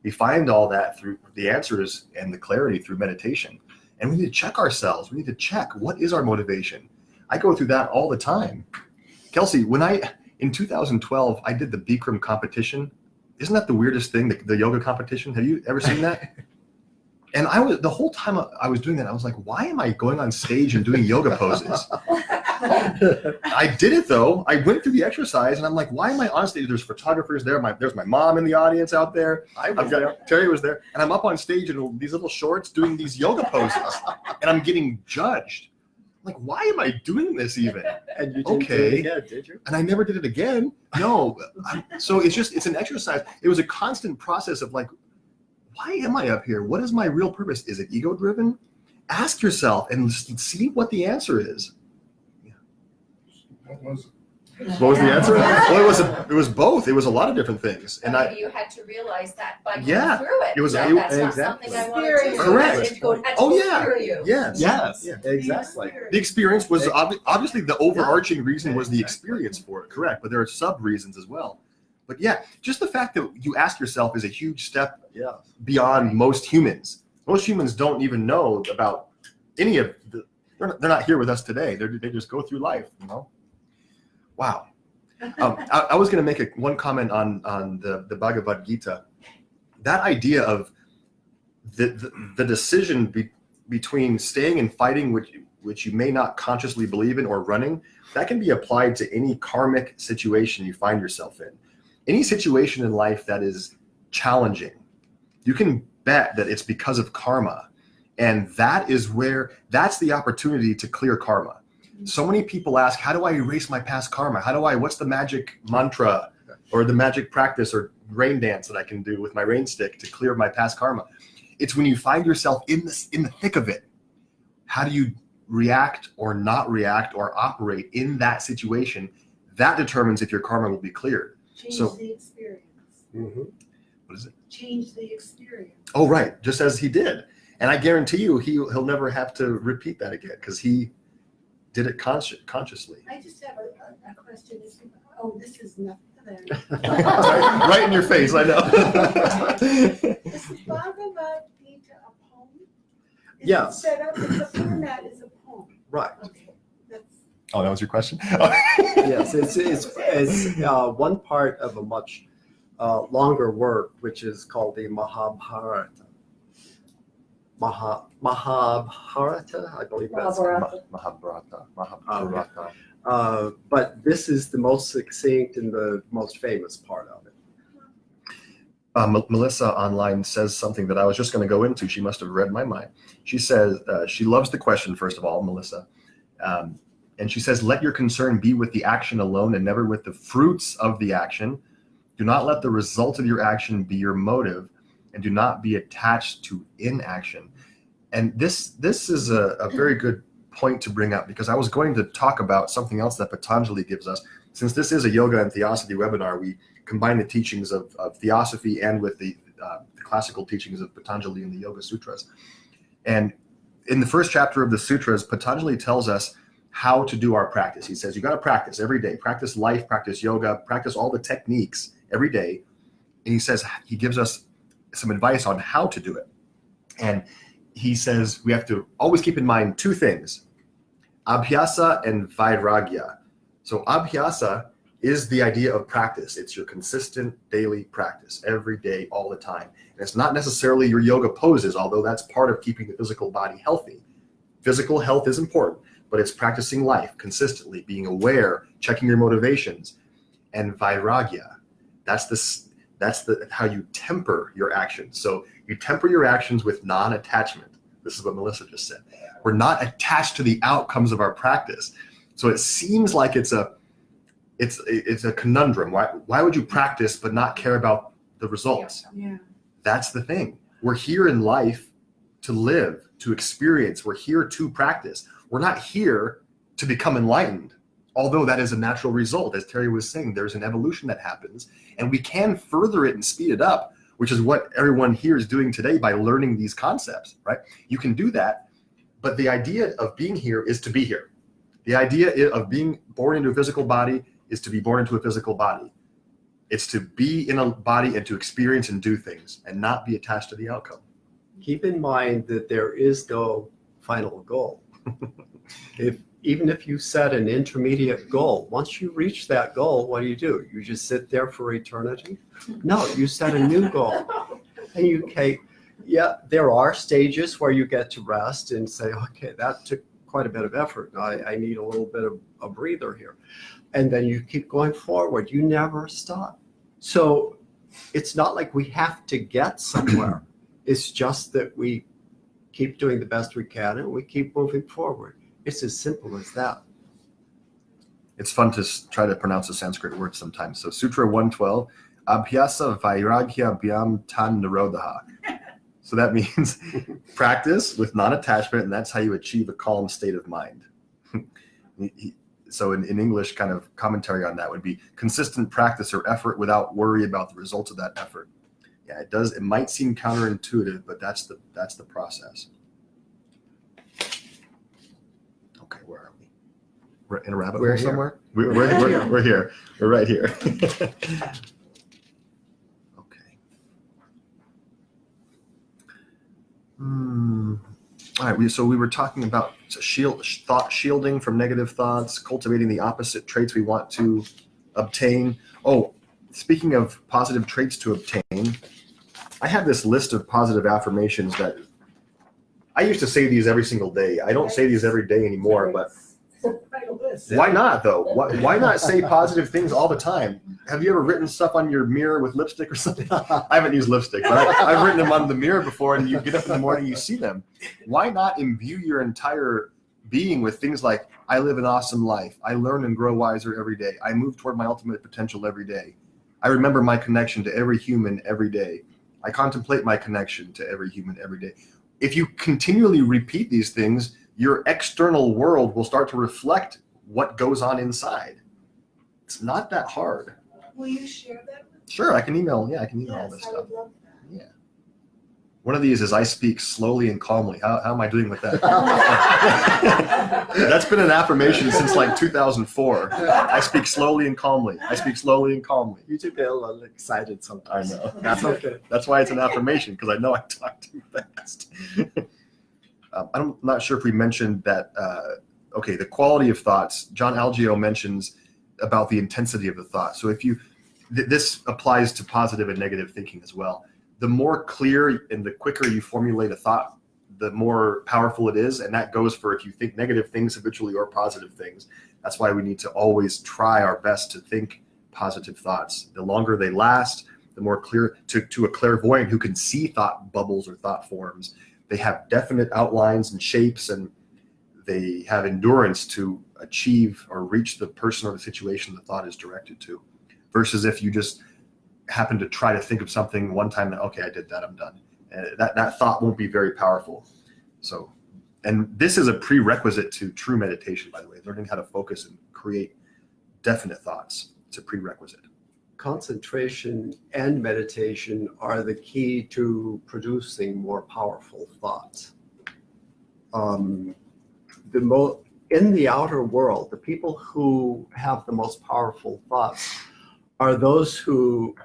We find all that through the answers and the clarity through meditation. And we need to check ourselves. We need to check, what is our motivation? I go through that all the time. Kelsey, in 2012, I did the Bikram competition. Isn't that the weirdest thing, the yoga competition? Have you ever seen that? And the whole time I was doing that, I was like, why am I going on stage and doing yoga poses? I did it though. I went through the exercise and I'm like, why am I on stage? There's photographers there. There's my mom in the audience out there. Terry was there. And I'm up on stage in these little shorts doing these yoga poses. And I'm getting judged. I'm like, why am I doing this even? And you didn't do it again, did you? And I never did it again. No. So it's an exercise. It was a constant process of like, why am I up here? What is my real purpose? Is it ego driven? Ask yourself and see what the answer is. What was it? What was the answer? Well, it was both. It was a lot of different things. And Maybe you had to realize that by going Yeah, through it. it was- that it- that's not exactly. something I want to do. Correct. Oh, yeah. You. yes. Yes, Yeah. exactly. The experience was obviously the overarching reason was the experience for it, correct? But there are sub reasons as well. But yeah, just the fact that you ask yourself is a huge step Yeah. beyond most humans. Most humans don't even know about any of they're not here with us today. They just go through life, you know? Wow. I was going to make one comment on the Bhagavad Gita. That idea of the decision between staying and fighting, which you may not consciously believe in, or running, that can be applied to any karmic situation you find yourself in. Any situation in life that is challenging, you can bet that it's because of karma. And that's the opportunity to clear karma. So many people ask, how do I erase my past karma? What's the magic mantra or the magic practice or rain dance that I can do with my rain stick to clear my past karma? It's when you find yourself in the thick of it. How do you react or not react or operate in that situation, that determines if your karma will be cleared. Change So- the experience. Mhm. What is it? Change the experience. Oh, right. Just as he did. And I guarantee you, he'll never have to repeat that again because he did it consciously. I just have a question. This is nothing. Right in your face, I know. Is the Bhagavad Gita a poem? Is Yes. it set up, the format is a poem? Right. Okay, that's. Oh, that was your question? Yes, it's one part of a much longer work, which is called the Mahabharata. Mahabharata, I believe that's. Mahabharata. But this is the most succinct and the most famous part of it. Melissa online says something that I was just going to go into. She must have read my mind. She says she loves the question, first of all, Melissa. And she says, let your concern be with the action alone and never with the fruits of the action. Do not let the result of your action be your motive, and do not be attached to inaction. And this is a very good point to bring up, because I was going to talk about something else that Patanjali gives us. Since this is a yoga and theosophy webinar, we combine the teachings of theosophy and with the classical teachings of Patanjali in the Yoga Sutras. And in the first chapter of the Sutras, Patanjali tells us how to do our practice. He says, you got to practice every day, practice life, practice yoga, practice all the techniques every day. And he says, he gives us some advice on how to do it. And he says, we have to always keep in mind two things, abhyasa and vairagya. So abhyasa is the idea of practice. It's your consistent daily practice every day, all the time. And it's not necessarily your yoga poses, although that's part of keeping the physical body healthy. Physical health is important, but it's practicing life consistently, being aware, checking your motivations. And vairagya, that's how you temper your actions. So you temper your actions with non-attachment. This is what Melissa just said. We're not attached to the outcomes of our practice. So it seems like it's a conundrum. Why would you practice but not care about the results? Yeah. That's the thing. We're here in life to live, to experience. We're here to practice. We're not here to become enlightened, although that is a natural result. As Terry was saying, there's an evolution that happens, and we can further it and speed it up, which is what everyone here is doing today by learning these concepts, right? You can do that, but the idea of being here is to be here. The idea of being born into a physical body is to be born into a physical body. It's to be in a body and to experience and do things and not be attached to the outcome. Keep in mind that there is no final goal. Even if you set an intermediate goal, once you reach that goal, what do? You just sit there for eternity? No, you set a new goal. And there are stages where you get to rest and say, okay, that took quite a bit of effort. I need a little bit of a breather here. And then you keep going forward. You never stop. So it's not like we have to get somewhere. It's just that we keep doing the best we can and we keep moving forward. It's as simple as that. It's fun to try to pronounce a Sanskrit word sometimes. So Sutra 112, Abhyasa Vairagya Bhyam Tan Nirodha. So that means practice with non-attachment, and that's how you achieve a calm state of mind. So in English, kind of commentary on that would be consistent practice or effort without worry about the results of that effort. Yeah, it does. It might seem counterintuitive, but that's the process. Okay, where are we? We're in a rabbit hole somewhere? We're here. We're right here. Okay. All right, so we were talking about thought shielding from negative thoughts, cultivating the opposite traits we want to obtain. Oh, speaking of positive traits to obtain, I have this list of positive affirmations that I used to say these every single day. I don't say these every day anymore, but why not though? Why not say positive things all the time? Have you ever written stuff on your mirror with lipstick or something? I haven't used lipstick, but I've written them on the mirror before, and you get up in the morning, you see them. Why not imbue your entire being with things like, I live an awesome life. I learn and grow wiser every day. I move toward my ultimate potential every day. I remember my connection to every human every day. I contemplate my connection to every human every day. If you continually repeat these things, your external world will start to reflect what goes on inside. It's not that hard. Will you share that with me? Sure, I can email. Yeah, I can email all this Yes, I stuff. would love that. Yeah. One of these is I speak slowly and calmly. How am I doing with that? That's been an affirmation since like 2004. I speak slowly and calmly. I speak slowly and calmly. You do get a little excited I sometimes. know. That's okay. That's why it's an affirmation, because I know I talk too fast. I'm not sure if we mentioned that. Okay, the quality of thoughts. John Algeo mentions about the intensity of the thought. So if you, this applies to positive and negative thinking as well. The more clear and the quicker you formulate a thought, the more powerful it is. And that goes for if you think negative things habitually or positive things. That's why we need to always try our best to think positive thoughts. The longer they last, the more clear to a clairvoyant who can see thought bubbles or thought forms. They have definite outlines and shapes, and they have endurance to achieve or reach the person or the situation the thought is directed to. Versus if you just happen to try to think of something one time, that, okay, I did that, I'm done. That thought won't be very powerful. So, and this is a prerequisite to true meditation, by the way, learning how to focus and create definite thoughts. It's a prerequisite. Concentration and meditation are the key to producing more powerful thoughts. In the outer world, the people who have the most powerful thoughts are those who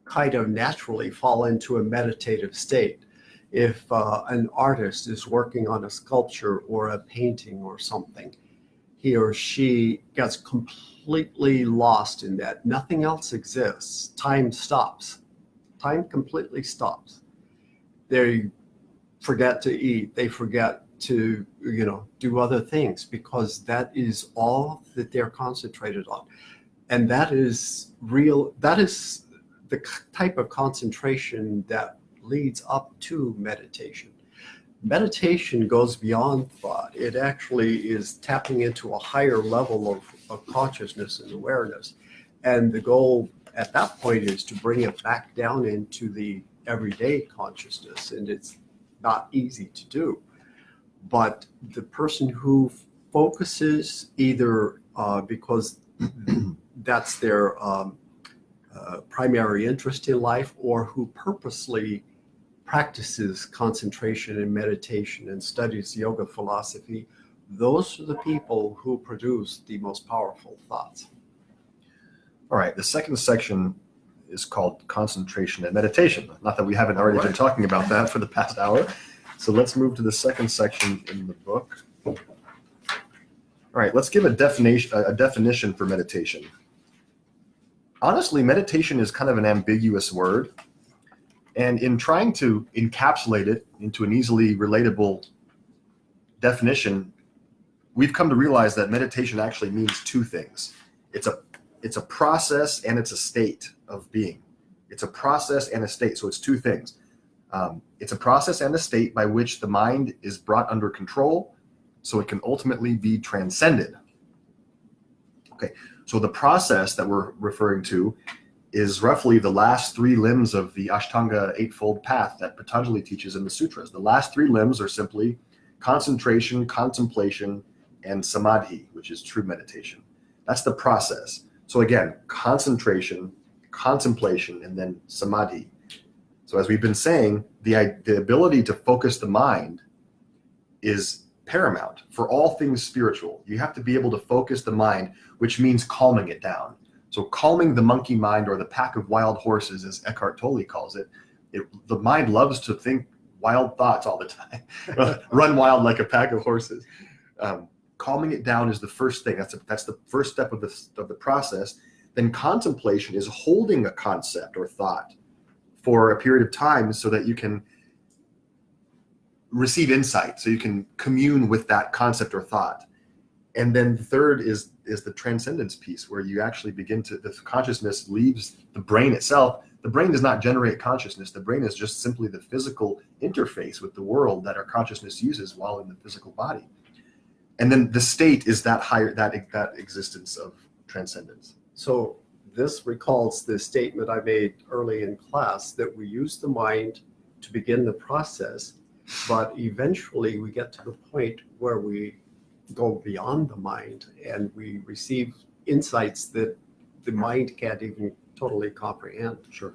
kind of naturally fall into a meditative state. If an artist is working on a sculpture or a painting or something, he or she gets completely lost in that. Nothing else exists. Time stops. Time completely stops. They forget to eat. They forget to, do other things, because that is all that they're concentrated on. And that is real. That is the type of concentration that leads up to meditation. Meditation goes beyond thought. It actually is tapping into a higher level of consciousness and awareness. And the goal at that point is to bring it back down into the everyday consciousness. And it's not easy to do. But the person who focuses either because that's their primary interest in life, or who purposely practices concentration and meditation and studies yoga philosophy, those are the people who produce the most powerful thoughts. All right, the second section is called concentration and meditation. Not that we haven't already been talking about that for the past hour. So let's move to the second section in the book. All right, let's give a definition for meditation. Honestly, meditation is kind of an ambiguous word. And in trying to encapsulate it into an easily relatable definition, we've come to realize that meditation actually means two things. It's a process and it's a state of being. It's a process and a state, so it's two things. It's a process and a state by which the mind is brought under control so it can ultimately be transcended. Okay, so the process that we're referring to is roughly the last three limbs of the Ashtanga Eightfold Path that Patanjali teaches in the Sutras. The last three limbs are simply concentration, contemplation, and samadhi, which is true meditation. That's the process. So again, concentration, contemplation, and then samadhi. So as we've been saying, the ability to focus the mind is paramount for all things spiritual. You have to be able to focus the mind, which means calming it down. So calming the monkey mind, or the pack of wild horses, as Eckhart Tolle calls it, the mind loves to think wild thoughts all the time, run wild like a pack of horses. Calming it down is the first thing. That's the first step of the process. Then contemplation is holding a concept or thought for a period of time so that you can receive insight, so you can commune with that concept or thought. And then the third is the transcendence piece, where you actually begin to, the consciousness leaves the brain itself. The brain does not generate consciousness. The brain is just simply the physical interface with the world that our consciousness uses while in the physical body. And then the state is that higher, that existence of transcendence. So this recalls the statement I made early in class that we use the mind to begin the process, but eventually we get to the point where we go beyond the mind and we receive insights that the mind can't even totally comprehend. Sure.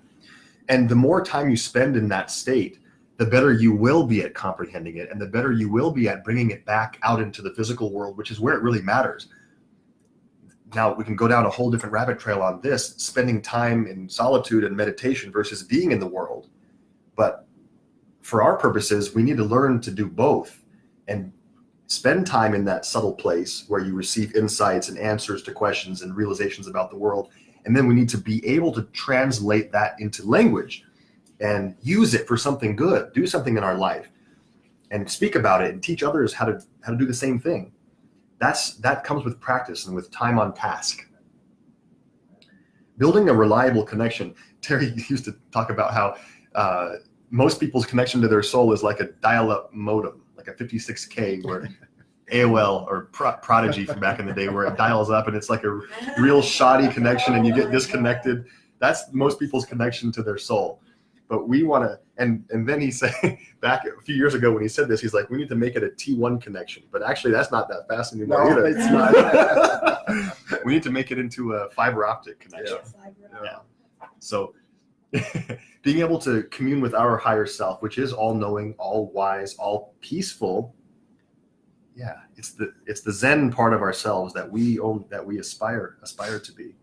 And the more time you spend in that state, the better you will be at comprehending it, and the better you will be at bringing it back out into the physical world, which is where it really matters. Now, we can go down a whole different rabbit trail on this, spending time in solitude and meditation versus being in the world. But for our purposes, we need to learn to do both and spend time in that subtle place where you receive insights and answers to questions and realizations about the world. And then we need to be able to translate that into language and use it for something good, do something in our life, and speak about it and teach others how to do the same thing. That comes with practice and with time on task. Building a reliable connection. Terry used to talk about how most people's connection to their soul is like a dial-up modem, like a 56K where AOL or Prodigy from back in the day, where it dials up and it's like a real shoddy connection and you get disconnected. That's most people's connection to their soul. But we want to, and then he said, back a few years ago when he said this, he's like, we need to make it a T1 connection. But actually, that's not that fast anymore either. It's not. We need to make it into a fiber optic connection. Yeah. So being able to commune with our higher self, which is all knowing, all wise, all peaceful. Yeah, it's the Zen part of ourselves that we own, that we aspire to be.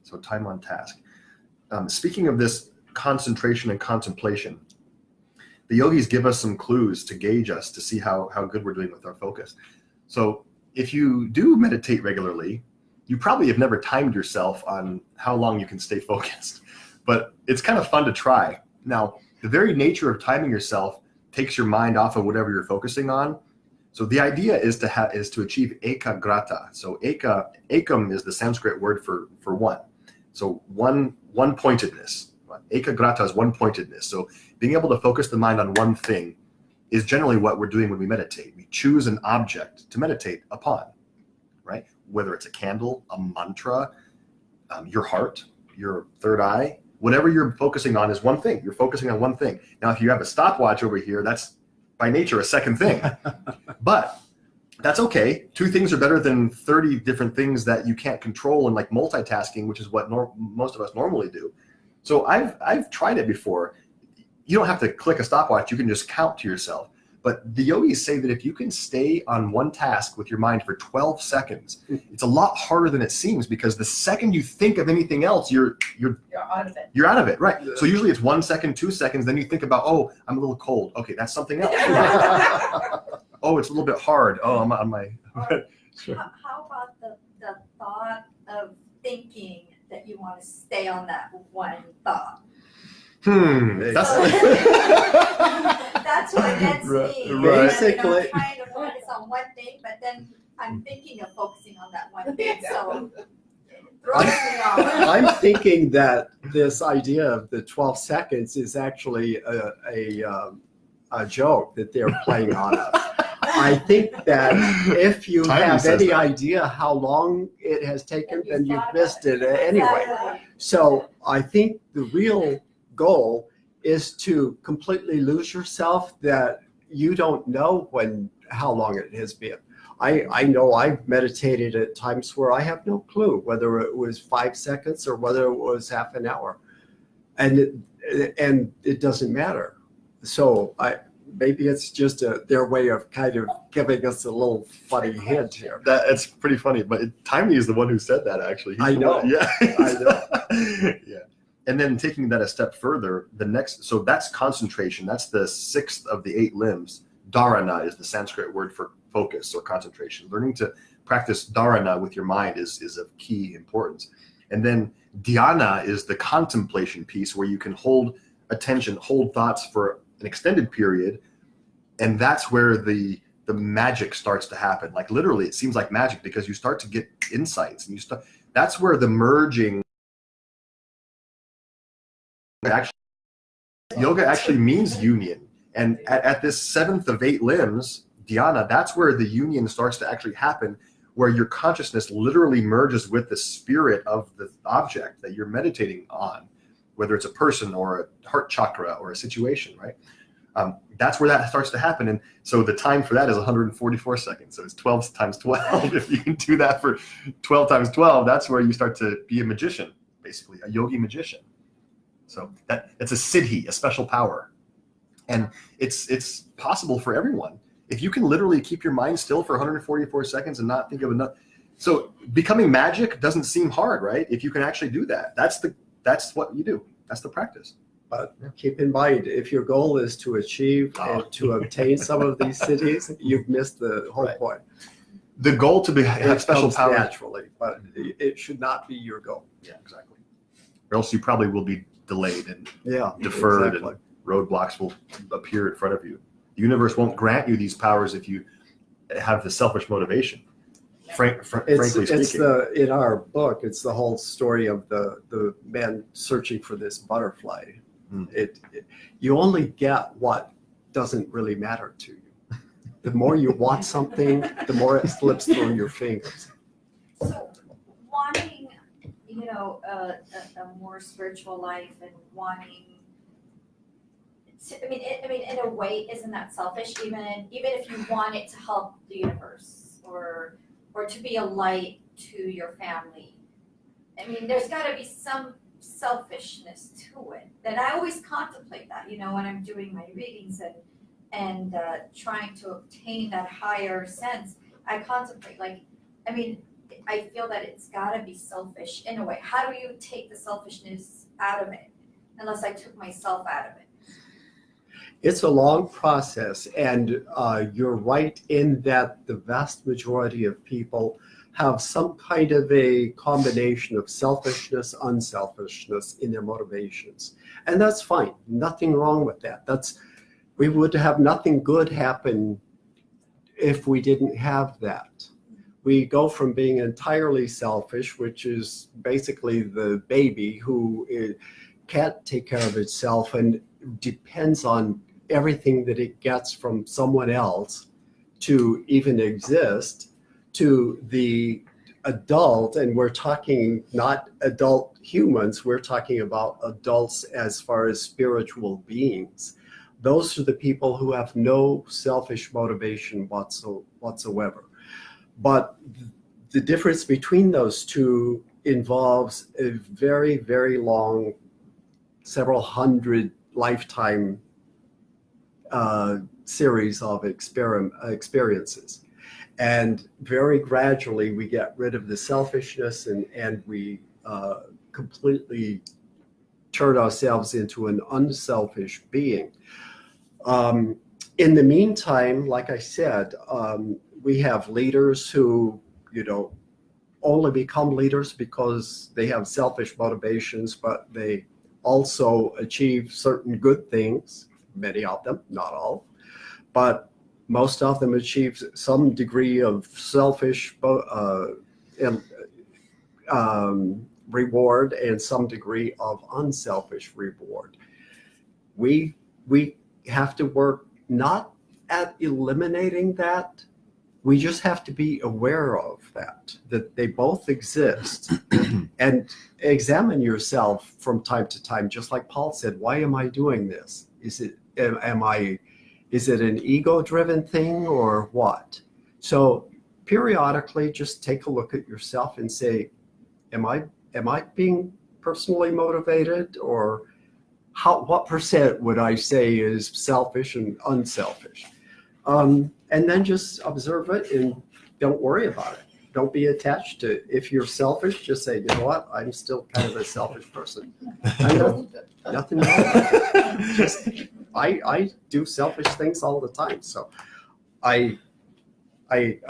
So time on task. Speaking of this concentration and contemplation, the yogis give us some clues to gauge us, to see how good we're doing with our focus. So if you do meditate regularly, you probably have never timed yourself on how long you can stay focused, but it's kind of fun to try. Now, the very nature of timing yourself takes your mind off of whatever you're focusing on. So the idea is to achieve ekagrata. So ekam is the Sanskrit word for one. So one pointedness. Ekagrata is one pointedness. So being able to focus the mind on one thing is generally what we're doing when we meditate. We choose an object to meditate upon, right? Whether it's a candle, a mantra, your heart, your third eye, whatever you're focusing on is one thing. You're focusing on one thing. Now, if you have a stopwatch over here, that's by nature a second thing. But that's okay. Two things are better than 30 different things that you can't control, and like multitasking, which is what most of us normally do. So I've tried it before. You don't have to click a stopwatch. You can just count to yourself. But the yogis say that if you can stay on one task with your mind for 12 seconds, it's a lot harder than it seems, because the second you think of anything else, you're out of it. You're out of it, right? So usually it's 1 second, 2 seconds. Then you think about, oh, I'm a little cold. Okay, that's something else. Oh, it's a little bit hard. Oh, I'm on my. Sure. How about the thought of thinking that you want to stay on that one thought? That's That's what gets me. Right. Basically. I'm trying to focus on one thing, but then I'm thinking of focusing on that one thing, so it throws me off. I'm thinking that this idea of the 12 seconds is actually a joke that they're playing on us. I think that if you Timing have says any that. idea how long it has taken, then you've missed it anyway. So I think the real goal is to completely lose yourself, that you don't know how long it has been. I know I've meditated at times where I have no clue whether it was 5 seconds or whether it was half an hour, and it doesn't matter. So maybe it's just their way of kind of giving us a little funny hint here. It's pretty funny, but Timely is the one who said that, actually. He's I the know. one- yeah. I know. Yeah. And then taking that a step further, so that's concentration. That's the 6th of the 8 limbs. Dharana is the Sanskrit word for focus or concentration. Learning to practice dharana with your mind is of key importance. And then dhyana is the contemplation piece, where you can hold attention, hold thoughts for an extended period. And that's where the magic starts to happen. Like literally, it seems like magic, because you start to get insights, and that's where the merging. Yoga actually means union. And at this 7th of 8 limbs, dhyana, that's where the union starts to actually happen, where your consciousness literally merges with the spirit of the object that you're meditating on, whether it's a person or a heart chakra or a situation, right? That's where that starts to happen. And so the time for that is 144 seconds. So it's 12 times 12. If you can do that for 12 times 12, that's where you start to be a magician, basically, a yogi magician. So it's a siddhi, a special power. And it's possible for everyone. If you can literally keep your mind still for 144 seconds and not think of enough. So becoming magic doesn't seem hard, right? If you can actually do that, that's what you do. That's the practice. But keep in mind, if your goal is to achieve and to obtain some of these cities, you've missed the whole point. The goal to have It special comes powers naturally, but it should not be your goal. Yeah, exactly. Or else you probably will be delayed and Yeah, deferred, exactly. and roadblocks will appear in front of you. The universe won't grant you these powers if you have the selfish motivation. Frankly speaking, In our book, it's the whole story of the man searching for this butterfly. You only get what doesn't really matter to you. The more you want something, the more it slips through your fingers. So wanting, a more spiritual life and wanting to, in a way, isn't that selfish? Even if you want it to help the universe or to be a light to your family. I mean, there's got to be some selfishness to it. That I always contemplate that, when I'm doing my readings and trying to obtain that higher sense. I contemplate, I feel that it's got to be selfish in a way. How do you take the selfishness out of it, unless I took myself out of it? It's a long process, and you're right in that the vast majority of people have some kind of a combination of selfishness, unselfishness in their motivations. And that's fine. Nothing wrong with that. We would have nothing good happen if we didn't have that. We go from being entirely selfish, which is basically the baby who can't take care of itself and depends on everything that it gets from someone else to even exist, to the adult, and we're talking not adult humans, we're talking about adults as far as spiritual beings. Those are the people who have no selfish motivation whatsoever. But the difference between those two involves a very, very long, several hundred lifetime series of experiences. And very gradually we get rid of the selfishness and we completely turn ourselves into an unselfish being. In the meantime, like I said, we have leaders who, only become leaders because they have selfish motivations, but they also achieve certain good things, many of them, not all, but most of them achieve some degree of selfish reward and some degree of unselfish reward. We have to work not at eliminating that. We just have to be aware of that they both exist, and examine yourself from time to time. Just like Paul said, why am I doing this? Is it an ego-driven thing or what? So periodically, just take a look at yourself and say, am I being personally motivated, or what percent would I say is selfish and unselfish? And then just observe it and don't worry about it. Don't be attached to it. If you're selfish, just say, you know what, I'm still kind of a selfish person. I know, nothing wrong with it. Just, I do selfish things all the time. So I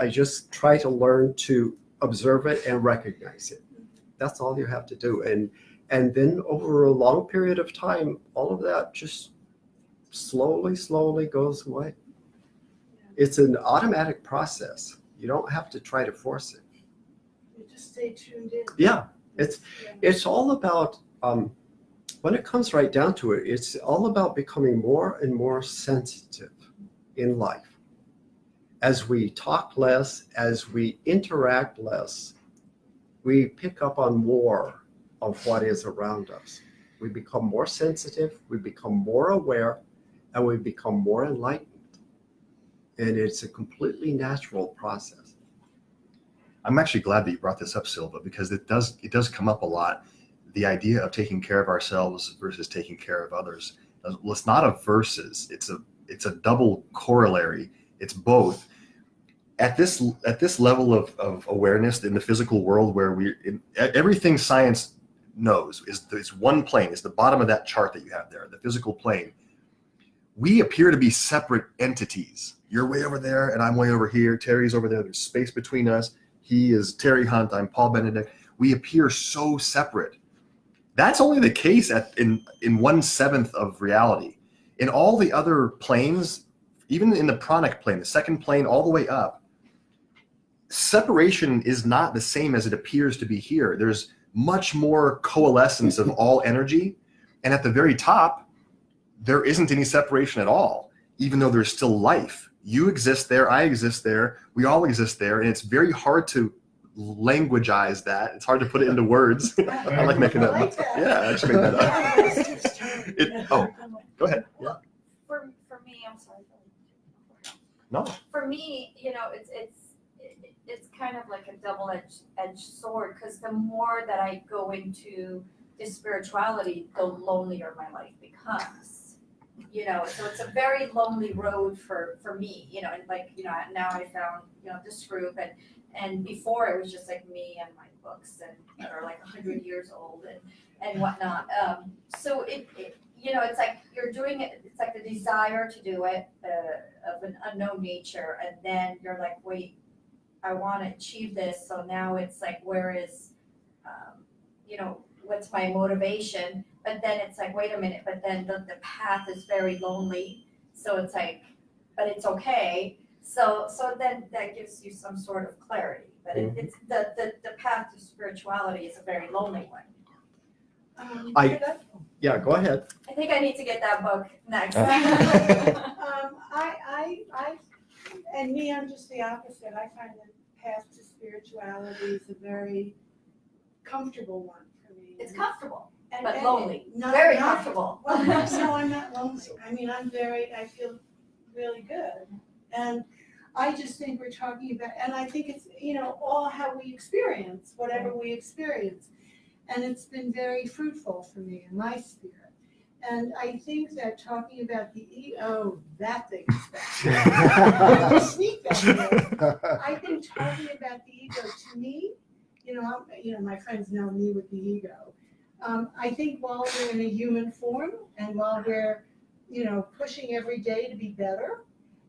just try to learn to observe it and recognize it. That's all you have to do. And then over a long period of time, all of that just slowly goes away. It's an automatic process. You don't have to try to force it. You just stay tuned in. Yeah, it's all about, when it comes right down to it, it's all about becoming more and more sensitive in life. As we talk less, as we interact less, we pick up on more of what is around us. We become more sensitive, we become more aware, and we become more enlightened. And it's a completely natural process. I'm actually glad that you brought this up, Silva, because it does come up a lot. The idea of taking care of ourselves versus taking care of others. Well, it's not a versus. It's a double corollary. It's both. At this level of awareness in the physical world, where everything science knows is one plane, is the bottom of that chart that you have there, the physical plane. We appear to be separate entities. You're way over there, and I'm way over here. Terry's over there. There's space between us. He is Terry Hunt. I'm Paul Benedict. We appear so separate. That's only the case in 1/7 of reality. In all the other planes, even in the pranic plane, the second plane all the way up, separation is not the same as it appears to be here. There's much more coalescence of all energy. And at the very top, there isn't any separation at all, even though there's still life. You exist there, I exist there, we all exist there. And it's very hard to languageize that. It's hard to put it into words. I like making that up. Yeah, I just made that up. Go ahead. Yeah. For me, I'm sorry. No. For me, it's kind of like a double-edged sword, because the more that I go into this spirituality, the lonelier my life becomes. So it's a very lonely road for me. And now I found this group, and before it was just like me and my books that are like 100 years old and whatnot. So it's like you're doing it. It's like the desire to do it of an unknown nature, and then you're like, wait, I want to achieve this. So now it's like, where is, what's my motivation? But then it's like, wait a minute. But then the path is very lonely. So it's like, but it's okay. So then that gives you some sort of clarity. But it's the path to spirituality is a very lonely one. Yeah, go ahead. I think I need to get that book next. I'm just the opposite. I find the path to spirituality is a very comfortable one for me. It's comfortable, And- but and lonely. not- Very not- comfortable. Well, no, I'm not lonely. I mean, I feel really good. And I just think we're talking about, and I think it's, all how we experience, whatever we experience. And it's been very fruitful for me in my spirit. And I think that talking about that thing is bad. Sneak back there. I think talking about the ego, to me, my friends know me with the ego. I think while we're in a human form and while we're, pushing every day to be better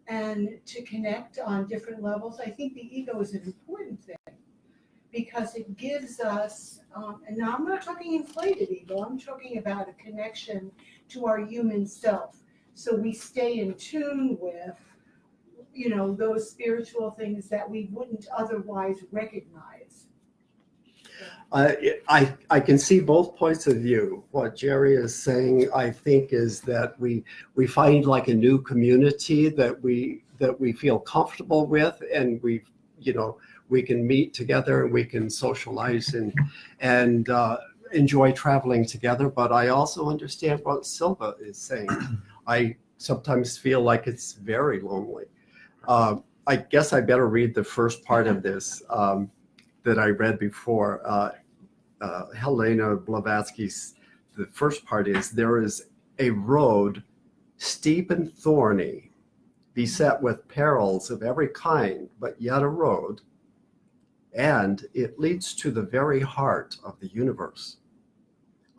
and to connect on different levels, I think the ego is an important thing because it gives us, and now I'm not talking inflated ego, I'm talking about a connection to our human self. So we stay in tune with, those spiritual things that we wouldn't otherwise recognize. I can see both points of view. What Jerry is saying, I think, is that we find like a new community that we feel comfortable with, and we can meet together and we can socialize and enjoy traveling together. But I also understand what Silva is saying. I sometimes feel like it's very lonely. I guess I better read the first part of this that I read before. Helena Blavatsky's, the first part is, there is a road steep and thorny, beset with perils of every kind, but yet a road, and it leads to the very heart of the universe.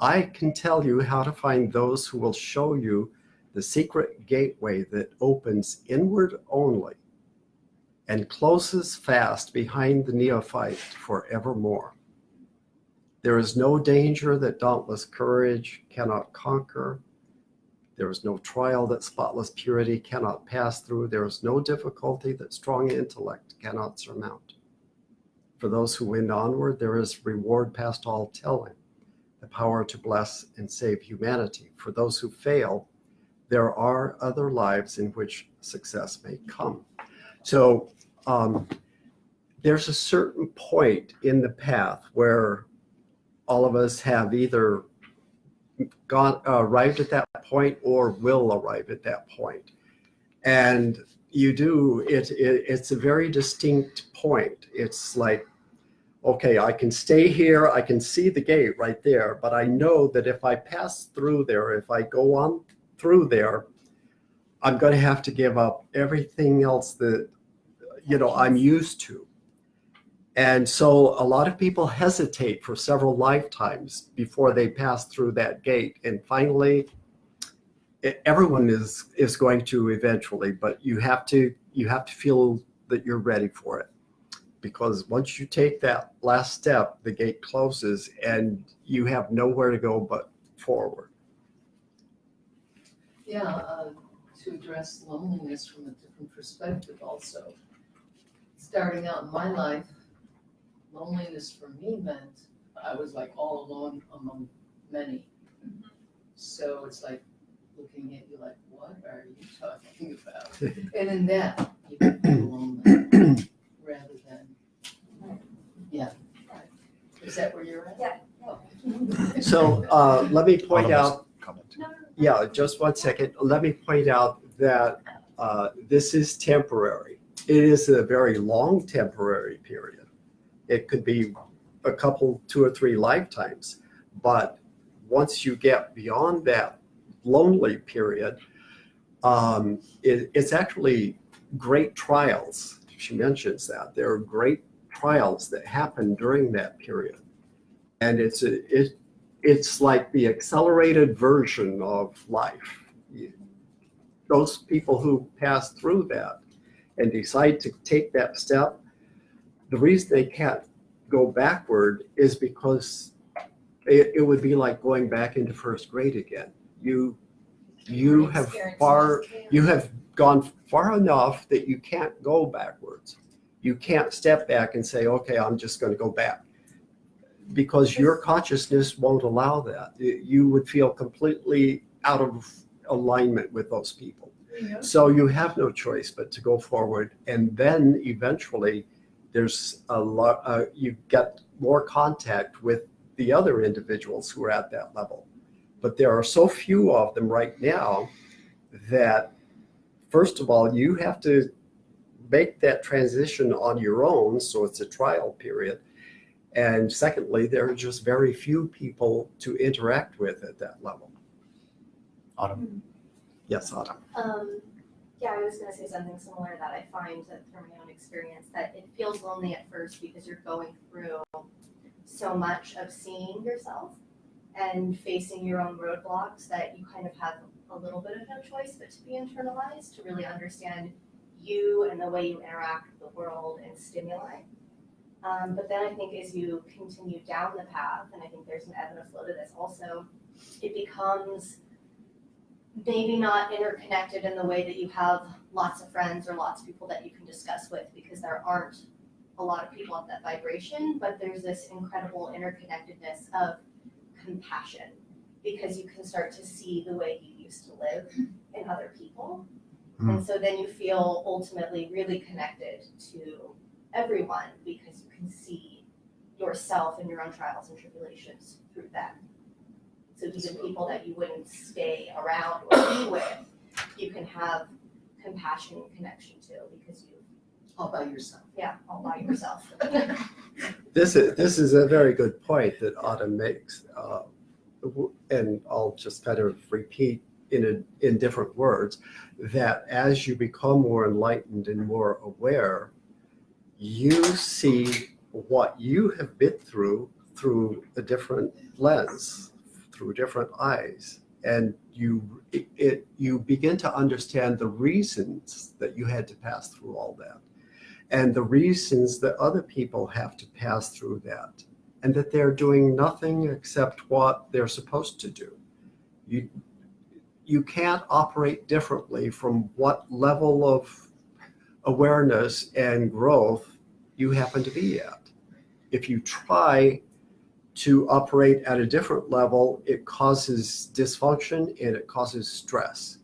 I can tell you how to find those who will show you the secret gateway that opens inward only and closes fast behind the neophyte forevermore. There is no danger that dauntless courage cannot conquer. There is no trial that spotless purity cannot pass through. There is no difficulty that strong intellect cannot surmount. For those who win onward, there is reward past all telling, the power to bless and save humanity. For those who fail, there are other lives in which success may come. So there's a certain point in the path where all of us have either arrived at that point or will arrive at that point. And you do, it's a very distinct point. It's like, okay, I can stay here, I can see the gate right there, but I know that if I pass through there, if I go on through there, I'm going to have to give up everything else that, I'm used to. And so a lot of people hesitate for several lifetimes before they pass through that gate. And finally, everyone is going to eventually, but you have to feel that you're ready for it. Because once you take that last step, the gate closes and you have nowhere to go but forward. Yeah, to address loneliness from a different perspective also. Starting out in my life, loneliness for me meant I was like all alone among many. So it's like looking at you like, what are you talking about? And in that, you can feel lonely rather than, yeah. Is that where you're at? Yeah. So let me point Autumn out, comment. yeah, just 1 second. Let me point out that this is temporary. It is a very long temporary period. It could be a couple, 2 or 3 lifetimes. But once you get beyond that lonely period, it's actually great trials. She mentions that. There are great trials that happen during that period. And it's like the accelerated version of life. Those people who pass through that and decide to take that step, the reason they can't go backward is because it would be like going back into first grade again. You have gone far enough that you can't go backwards. You can't step back and say, okay, I'm just going to go back. Because your consciousness won't allow that. You would feel completely out of alignment with those people. So you have no choice but to go forward. And then eventually there's you get more contact with the other individuals who are at that level. But there are so few of them right now that, first of all, you have to make that transition on your own. So it's a trial period. And secondly, there are just very few people to interact with at that level. Autumn. Yes, Autumn. Yeah, I was gonna say something similar, that I find that from my own experience, that it feels lonely at first because you're going through so much of seeing yourself and facing your own roadblocks that you kind of have a little bit of no choice but to be internalized, to really understand you and the way you interact with the world and stimuli. But then I think as you continue down the path, and I think there's an ebb and a flow to this also, it becomes maybe not interconnected in the way that you have lots of friends or lots of people that you can discuss with, because there aren't a lot of people at that vibration, but there's this incredible interconnectedness of compassion, because you can start to see the way you used to live in other people. And so then you feel ultimately really connected to everyone, because you can see yourself and your own trials and tribulations through them. So even people that you wouldn't stay around or be with, you can have compassion and connection to, because you All by yourself. all by yourself. This is a very good point that Autumn makes. And I'll just kind of repeat in different words, that as you become more enlightened and more aware, you see what you have been through a different lens, through different eyes, and you begin to understand the reasons that you had to pass through all that, and the reasons that other people have to pass through that, and that they're doing nothing except what they're supposed to do. You can't operate differently from what level of awareness and growth you happen to be at. If you try to operate at a different level, it causes dysfunction and it causes stress,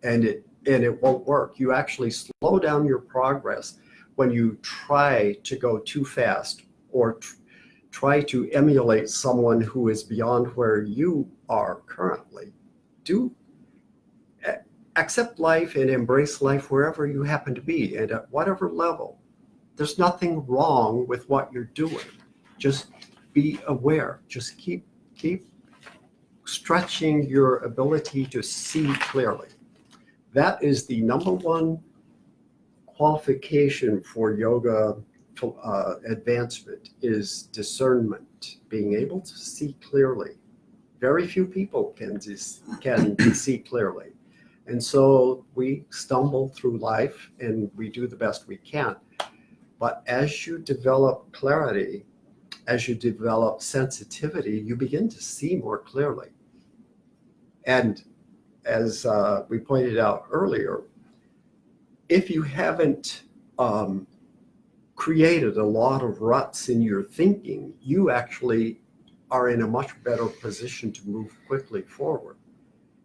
and it won't work. You actually slow down your progress when you try to go too fast or try to emulate someone who is beyond where you are currently. Accept life and embrace life wherever you happen to be and at whatever level. There's nothing wrong with what you're doing. Just be aware. Just keep stretching your ability to see clearly. That is the number one qualification for yoga advancement, is discernment, being able to see clearly. Very few people can see clearly. And so we stumble through life and we do the best we can. But as you develop clarity, as you develop sensitivity, you begin to see more clearly. And as we pointed out earlier, if you haven't created a lot of ruts in your thinking, you actually are in a much better position to move quickly forward,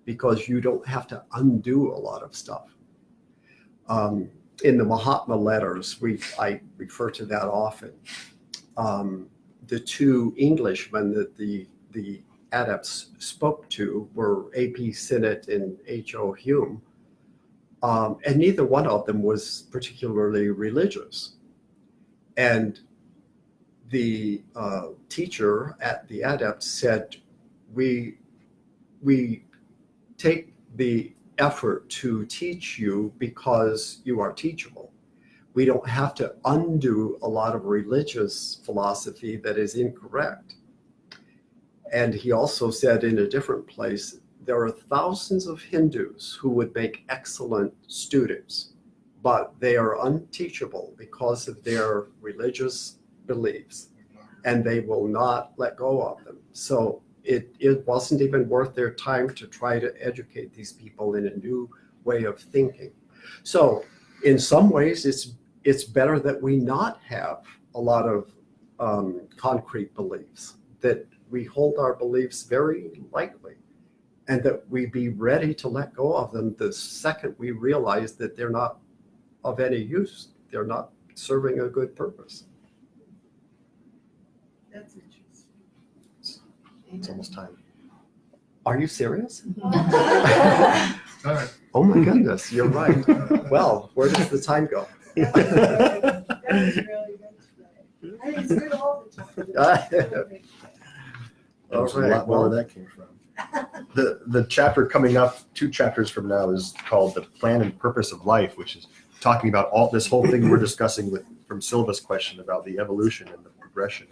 because you don't have to undo a lot of stuff. In the Mahatma Letters, I refer to that often. The two Englishmen that the adepts spoke to were A.P. Sinnett and H.O. Hume, and neither one of them was particularly religious. And the teacher at the adept said, we take the effort to teach you because you are teachable. We don't have to undo a lot of religious philosophy that is incorrect. And he also said in a different place, there are thousands of Hindus who would make excellent students, but they are unteachable because of their religious beliefs, and they will not let go of them. So it wasn't even worth their time to try to educate these people in a new way of thinking. So in some ways, it's better that we not have a lot of concrete beliefs, that we hold our beliefs very lightly, and that we be ready to let go of them the second we realize that they're not of any use. They're not serving a good purpose. That's interesting. It's almost time. Are you serious? All right. Oh my goodness, you're right. Well, where does the time go? That was really good today. I mean, it's good all the time. There's All right, a lot more well- where that came from. The chapter coming up, 2 chapters from now, is called The Plan and Purpose of Life, which is talking about all this whole thing we're discussing from Silva's question about the evolution and the progression.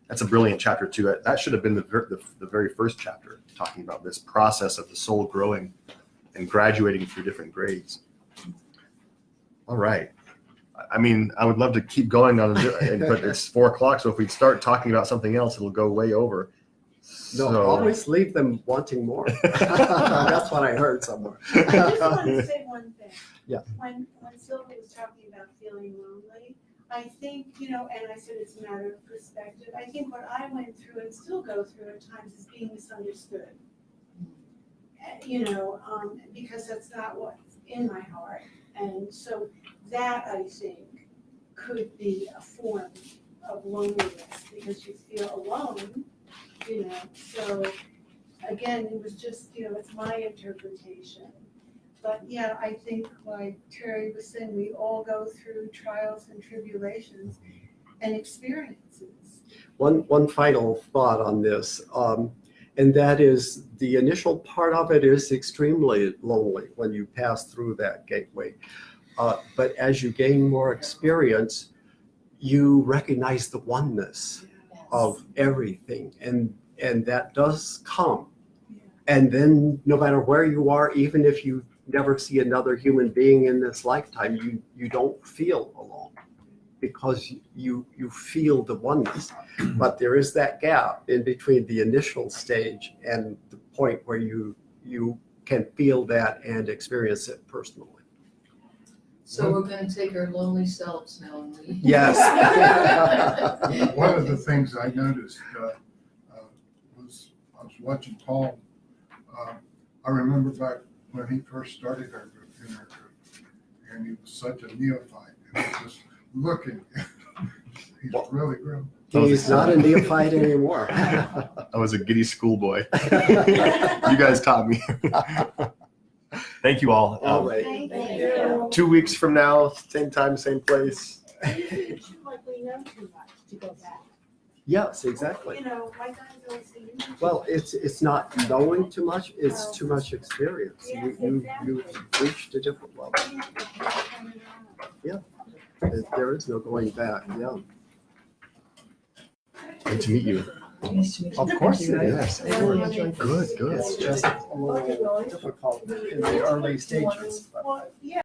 That's a brilliant chapter too. That should have been the very first chapter, talking about this process of the soul growing and graduating through different grades. All right. I mean, I would love to keep going on, but it's 4:00, so if we start talking about something else, it'll go way over. No, So- always leave them wanting more. That's what I heard somewhere. I just want to say one thing. Yeah. When Sylvia was talking about feeling lonely, I think, and I said it's a matter of perspective. I think what I went through and still go through at times is being misunderstood. Because that's not what's in my heart. And so that, I think, could be a form of loneliness, because you feel alone, So again, it was just, it's my interpretation. But yeah, I think like Terry was saying, we all go through trials and tribulations and experiences. One final thought on this, and that is the initial part of it is extremely lonely when you pass through that gateway. But as you gain more experience, you recognize the oneness of everything, and that does come. And then no matter where you are, even if you never see another human being in this lifetime, you don't feel alone, because you feel the oneness. But there is that gap in between the initial stage and the point where you can feel that and experience it personally. So we're gonna take our lonely selves now and leave. Yes. One of the things I noticed was I was watching Paul. I remember back when he first started in our group, and he was such a neophyte, and he was just looking. He's really grown. He's not a neophyte anymore. I was a giddy schoolboy. You guys taught me. Thank you all. All right. Thank you. 2 weeks from now, same time, same place. We feel like we know too much to go back. Yes, exactly. You know, my guys always say, you know. Well, it's not knowing too much, it's too much experience. Yes, You've exactly. reached a different level. There is no going back, yeah. Good to meet you. Of course it is. Yes. Good, good. It's just a little difficult in the early stages. But